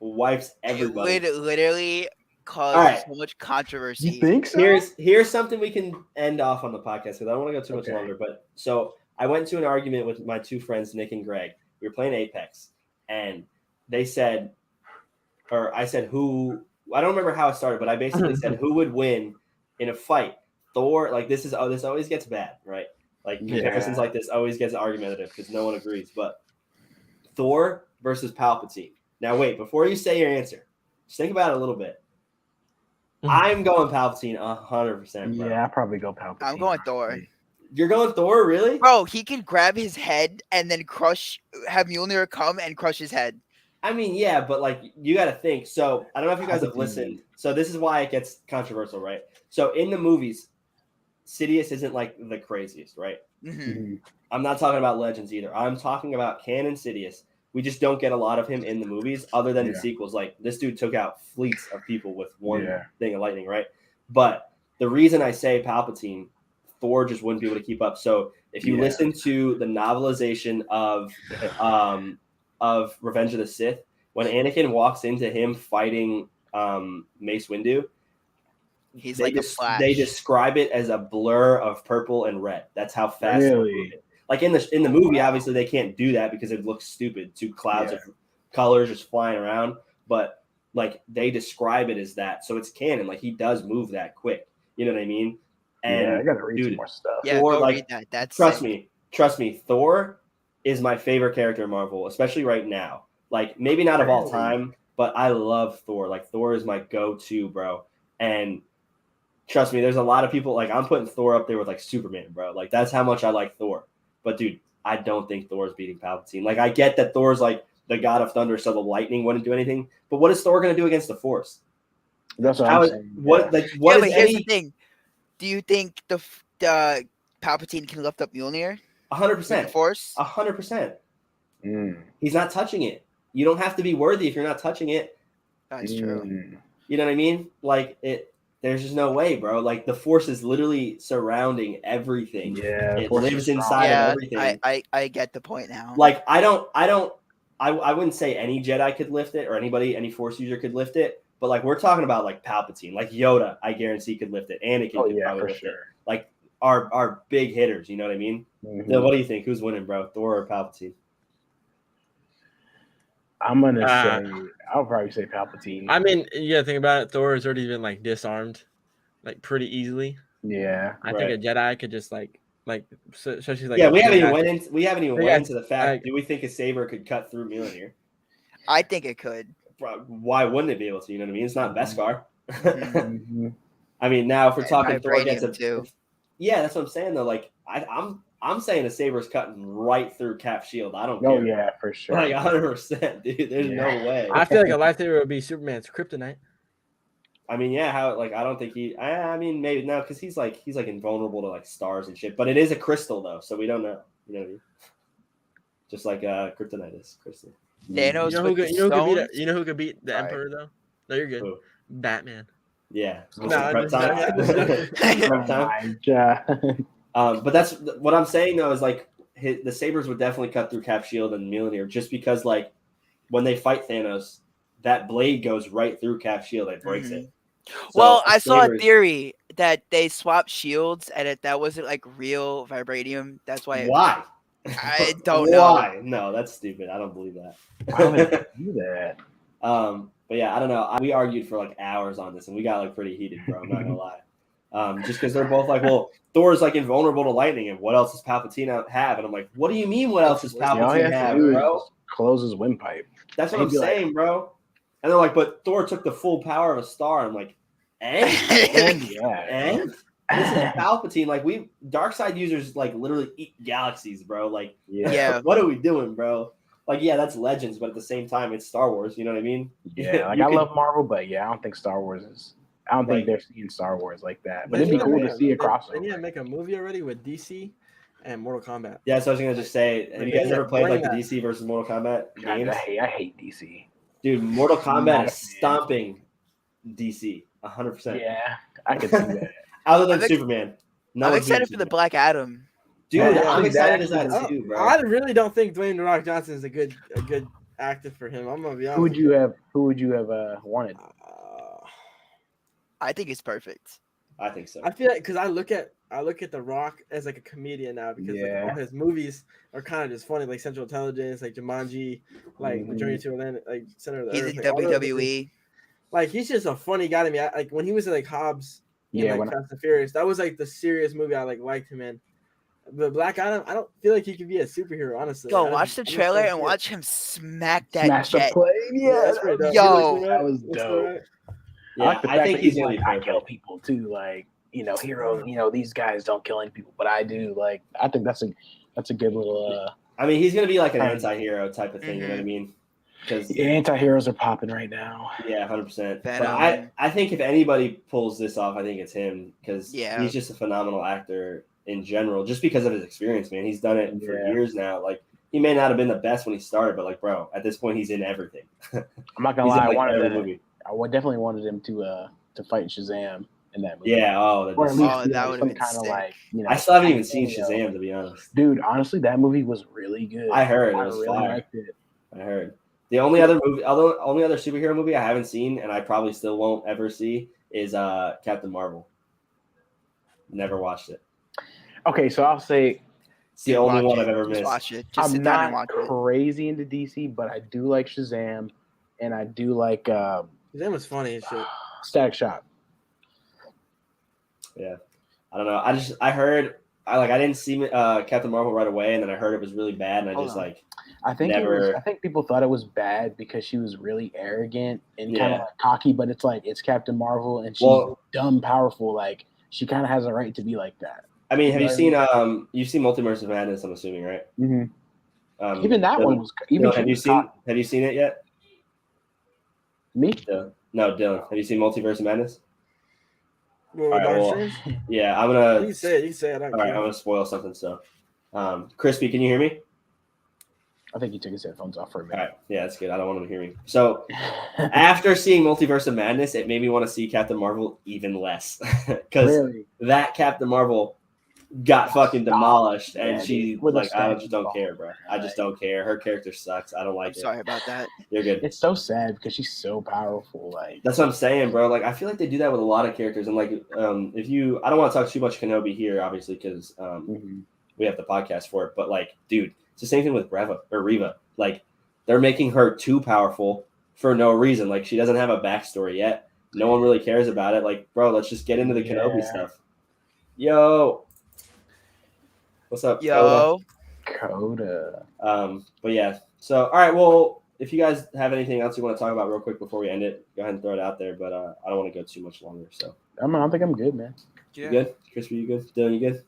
wipes everybody. It would literally cause All right. so much controversy. You think so? Here's something we can end off on the podcast because I don't want to go too much Okay. longer. But so I went to an argument with my two friends, Nick and Greg. We were playing Apex, and they said, or I said, who? I don't remember how it started, but I basically said who would win in a fight. Thor, like this always gets bad, right? Like comparisons like this always gets argumentative because no one agrees. But Thor versus Palpatine. Now wait, before you say your answer, just think about it a little bit. I'm going Palpatine 100%. Bro. Yeah, I'll probably go Palpatine. I'm going Thor. You're going Thor, really? Bro, he can grab his head and then have Mjolnir come and crush his head. I mean, yeah, but like you got to think. So I don't know if you guys have Palpatine. listened. So this is why it gets controversial, right? So in the movies, Sidious isn't like the craziest, right? Mhm. I'm not talking about Legends either. I'm talking about canon Sidious. We just don't get a lot of him in the movies other than the sequels. Like this dude took out fleets of people with one thing of lightning, right? But the reason I say Palpatine, Thor just wouldn't be able to keep up. So if you listen to the novelization of Revenge of the Sith, when Anakin walks into him fighting Mace Windu, he's like a flash. They describe it as a blur of purple and red. That's how fast. Really? Like in the movie, obviously they can't do that because it looks stupid. Two clouds of colors just flying around. But like they describe it as that, so it's canon. Like he does move that quick. You know what I mean? And I gotta read some more stuff. Yeah, Thor, go like, read that. That's trust sick. me. Thor is my favorite character in Marvel, especially right now. Like maybe not of all time, but I love Thor. Like Thor is my go-to, bro. And trust me, there's a lot of people like I'm putting Thor up there with like Superman, bro. Like that's how much I like Thor. But dude, I don't think Thor's beating Palpatine. Like I get that Thor's like the god of thunder, so the lightning wouldn't do anything. But what is Thor going to do against the Force? That's what I'm saying. What But here's the thing: do you think the Palpatine can lift up Mjolnir? 100%. Force. 100%. He's not touching it. You don't have to be worthy if you're not touching it. That's true. You know what I mean? Like it. There's just no way, bro. Like the Force is literally surrounding everything. Yeah, it lives inside of everything. I get the point now. Like I wouldn't say any Jedi could lift it or any Force user could lift it. But like we're talking about like Palpatine, like Yoda, I guarantee could lift it. Anakin could probably lift it. Like our big hitters, you know what I mean? So what do you think? Who's winning, bro? Thor or Palpatine? I'm gonna say I'll probably say Palpatine. I mean, you gotta think about it. Thor has already been like disarmed, like pretty easily. Yeah, I think a Jedi could just like especially like we haven't even went into the fact. Do we think a saber could cut through Mjolnir? I think it could. Why wouldn't it be able to? You know what I mean? It's not Beskar. I mean, now if we're talking Thor gets yeah, that's what I'm saying though. Like I'm saying a saber's cutting right through Cap's shield. I don't care. Oh yeah, for sure. Like 100%, dude. There's no way. I feel like a lightsaber would be Superman's kryptonite. I mean, yeah, how like I don't think I mean maybe no, because he's like invulnerable to like stars and shit. But it is a crystal though, so we don't know. You know what I mean? Just like kryptonite is crystal. Thanos. You know who could beat the Emperor though? No, you're good. Who? Batman. Yeah. No, but that's what I'm saying though is like the sabers would definitely cut through Cap's shield and Mjolnir just because like when they fight Thanos, that blade goes right through Cap's shield and breaks it. So well, I saw a theory that they swapped shields and that wasn't like real vibranium. That's why. Why? I don't know. Why? No, that's stupid. I don't believe that. I wouldn't do that. But yeah, I don't know. We argued for like hours on this, and we got like pretty heated, bro. I'm not gonna lie. Just because they're both like, well, Thor's like invulnerable to lightning, and what else does Palpatine have? And I'm like, what do you mean? What else does Palpatine have, bro? Close his windpipe. That's what I'm saying, bro. And they're like, but Thor took the full power of a star. I'm like, and this is Palpatine. Like Dark Side users like literally eat galaxies, bro. Like, what are we doing, bro? like yeah, that's Legends, but at the same time, it's Star Wars. You know what I mean? Yeah, like You I could- love Marvel, but yeah, I don't think Star Wars is. I don't think Like- they're seeing Star Wars like that. But They it'd be need cool make to see a They need crossover. to make a movie already with DC and Mortal Kombat. Yeah, so I was gonna just say, have Like, you guys they ever played like the bring DC versus Mortal Kombat God, games? I hate DC. Dude, Mortal Not Kombat a is fan. stomping DC 100%. Yeah, I could see that. Other than I'm ex- Superman. No I'm one's excited beating for the Superman. Black Adam. Dude, Oh, I'm actually, excited that as that actually- too, bro. I really don't think Dwayne The Rock Johnson is a good actor for him. I'm gonna be honest. Who would you have wanted? I think it's perfect. I think so. I feel like because I look at The Rock as like a comedian now because Yeah. like, all his movies are kind of just funny, like Central Intelligence, like Jumanji, like The Journey to Atlantis, like Center of the He's Earth. in like, all those movies. WWE. Like he's just a funny guy to me. Like when he was in like Hobbs in Yeah, like when Fast and Furious, that was like the serious movie I like liked him in. But Black Adam, I don't feel like he could be a superhero, honestly. Yo, I watch the just trailer don't and see it. watch him smack that Smash the jet. plane. Yeah, Yeah, that's pretty dope. Yo. that was dope. Yeah, I like the I fact think that he's he's gonna like, be I kill perfect. people too. Like, heroes. These guys don't kill any people, but I do. Like, I think that's a good little. I mean, he's gonna be like an Um, anti-hero type of thing. You know what I mean? Because The anti-heroes are popping right now. yeah, 100%. But Venom. I think if anybody pulls this off, I think it's him because Yeah. he's just a phenomenal actor in general, just because of his experience, man. He's done it for Yeah. years now. Like he may not have been the best when he started, but like, bro, at this point, he's in everything. I'm not gonna He's in, lie. like, I every wanted movie. definitely wanted him to fight Shazam in that movie. Yeah. Oh, that'd Or be at sick. least Oh, be that like would've some been kind of sick. like I still haven't even seen cameo. Shazam, to be honest. Dude, honestly, that movie was really good. I heard it I was really fire. liked it. I heard. The only other superhero movie I haven't seen, and I probably still won't ever see, is Captain Marvel. Never watched it. Okay, so I'll say It's the only Watch one it. I've ever Just missed. watch it. Just I'm sit down and not watch it. crazy into DC, but I do like Shazam, and I do like That was funny as shit. Static Shock. Yeah, I don't know. I didn't see Captain Marvel right away, and then I heard it was really bad, and I Hold just on. like I think Never- I think people thought it was bad because she was really arrogant and kind Yeah. of like cocky, but it's like it's Captain Marvel and she's Well- dumb powerful. Like she kind of has a right to be like that. I mean, have you Right. seen you've seen Multiverse of Madness? I'm assuming, right? Even that Dylan- one was even Dylan, she have you was seen cocky. Have you seen it yet? Me? Dylan? No, Dylan. Have you seen Multiverse of Madness? Well, All right, Doctor well, Strange? Yeah, I'm You gonna. can say it. You can say it. I don't All right, care. I'm gonna spoil something. So, Crispy, can you hear me? I think he took his headphones off for a All minute. right, yeah, that's good. I don't want him to hear me. So, after seeing Multiverse of Madness, it made me want to see Captain Marvel even less because Really? that Captain Marvel got fucking demolished, and Yeah, she dude. With a like I statue just don't fall. care, bro. I just don't care. Her character sucks. I don't I'm like it. sorry about that. You're good. It's so sad because she's so powerful. Like That's what I'm saying, bro. Like I feel like they do that with a lot of characters, and like if you, I don't want to talk too much Kenobi here, obviously, because we have the podcast for it. But like, dude, it's the same thing with Reva. Like they're making her too powerful for no reason. Like she doesn't have a backstory yet. No one really cares about it. Like, bro, let's just get into the Kenobi Yeah. stuff. Yo, what's up, Yo, Coda. But yeah. So all right, well, if you guys have anything else you want to talk about real quick before we end it, go ahead and throw it out there. But I don't want to go too much longer. So I don't think I'm good, man. you good, Crispy? You good? Dylan, you good?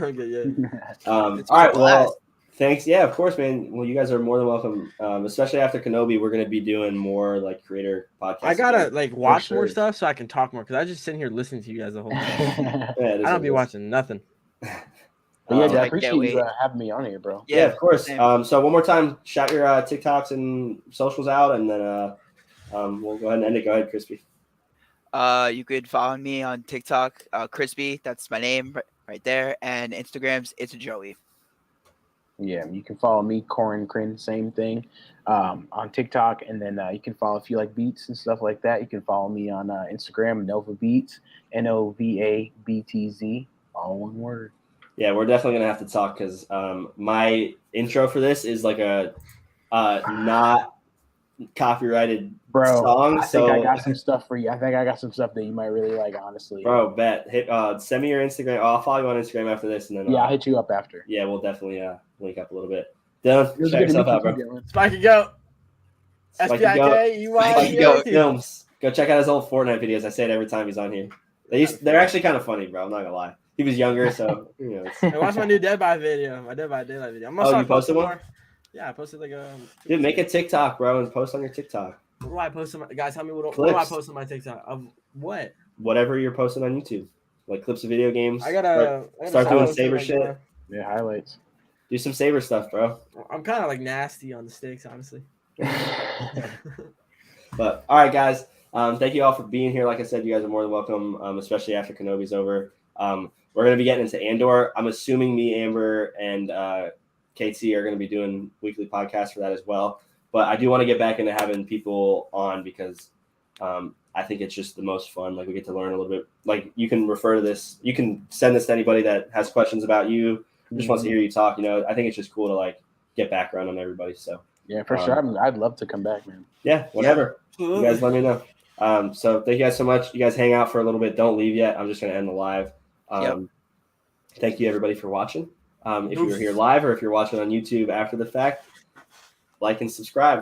Okay, yeah. All It's right. been a Well, blast. thanks. Yeah, of course, man. Well, you guys are more than welcome. Especially after Kenobi, we're gonna be doing more like creator podcasts. I gotta again. like watch more sure. stuff so I can talk more because I just sitting here listening to you guys the whole time. Yeah, it is I what don't be it is. watching nothing. But yeah, Um, I I appreciate can't you wait. having me on here, bro. yeah, of course. same. So one more time, shout your TikToks and socials out, and then we'll go ahead and end it. Go ahead, Crispy. You could follow me on TikTok, Crispy. That's my name right there, and Instagram's it's Joey. Yeah, you can follow me, Corin Crin, same thing, on TikTok, and then you can follow if you like beats and stuff like that. You can follow me on Instagram, Nova Beats, NOVABTZ, all one word. Yeah, we're definitely gonna have to talk because my intro for this is like a not copyrighted Bro, song. I So, think I got some stuff for you. I think I got some stuff that you might really like, honestly. bro, bet hit send me your Instagram. I'll follow you on Instagram after this, and then Yeah, I'll hit you up after. yeah, we'll definitely link up a little bit. Dylan, It was check good to yourself meet out, bro. you, Dylan. Spike and go. Spike and Go. SPIK, Spike and Go UY. Films. Go check out his old Fortnite videos. I say it every time he's on here. They're actually kind of funny, bro. I'm not gonna lie. he was younger, so you know. I watched my new Dead by video. My Dead by Daylight video. I'm gonna Oh, start you posted posting one? more. Yeah, I posted like a. Dude, make a TikTok, bro, and post on your TikTok. What do I post on my guys? Tell me what do I Clips. post on my TikTok? Of what? Whatever you're posting on YouTube, like clips of video games. I gotta start doing post it, Saber like, shit. Yeah, highlights. Do some Saber stuff, bro. I'm kind of like nasty on the sticks, honestly. But all right, guys. Thank you all for being here. Like I said, you guys are more than welcome, especially after Kenobi's over. We're going to be getting into Andor. I'm assuming me, Amber, and KT are going to be doing weekly podcasts for that as well. But I do want to get back into having people on because I think it's just the most fun. Like we get to learn a little bit. Like you can refer to this. You can send this to anybody that has questions about you. Just wants to hear you talk. You know, I think it's just cool to like get background on everybody. So Yeah, for sure. I'd love to come back, man. yeah, whatever. You guys let me know. So thank you guys so much. You guys hang out for a little bit. Don't leave yet. I'm just going to end the live. Thank you, everybody, for watching. If you're here live or if you're watching on YouTube after the fact, like and subscribe.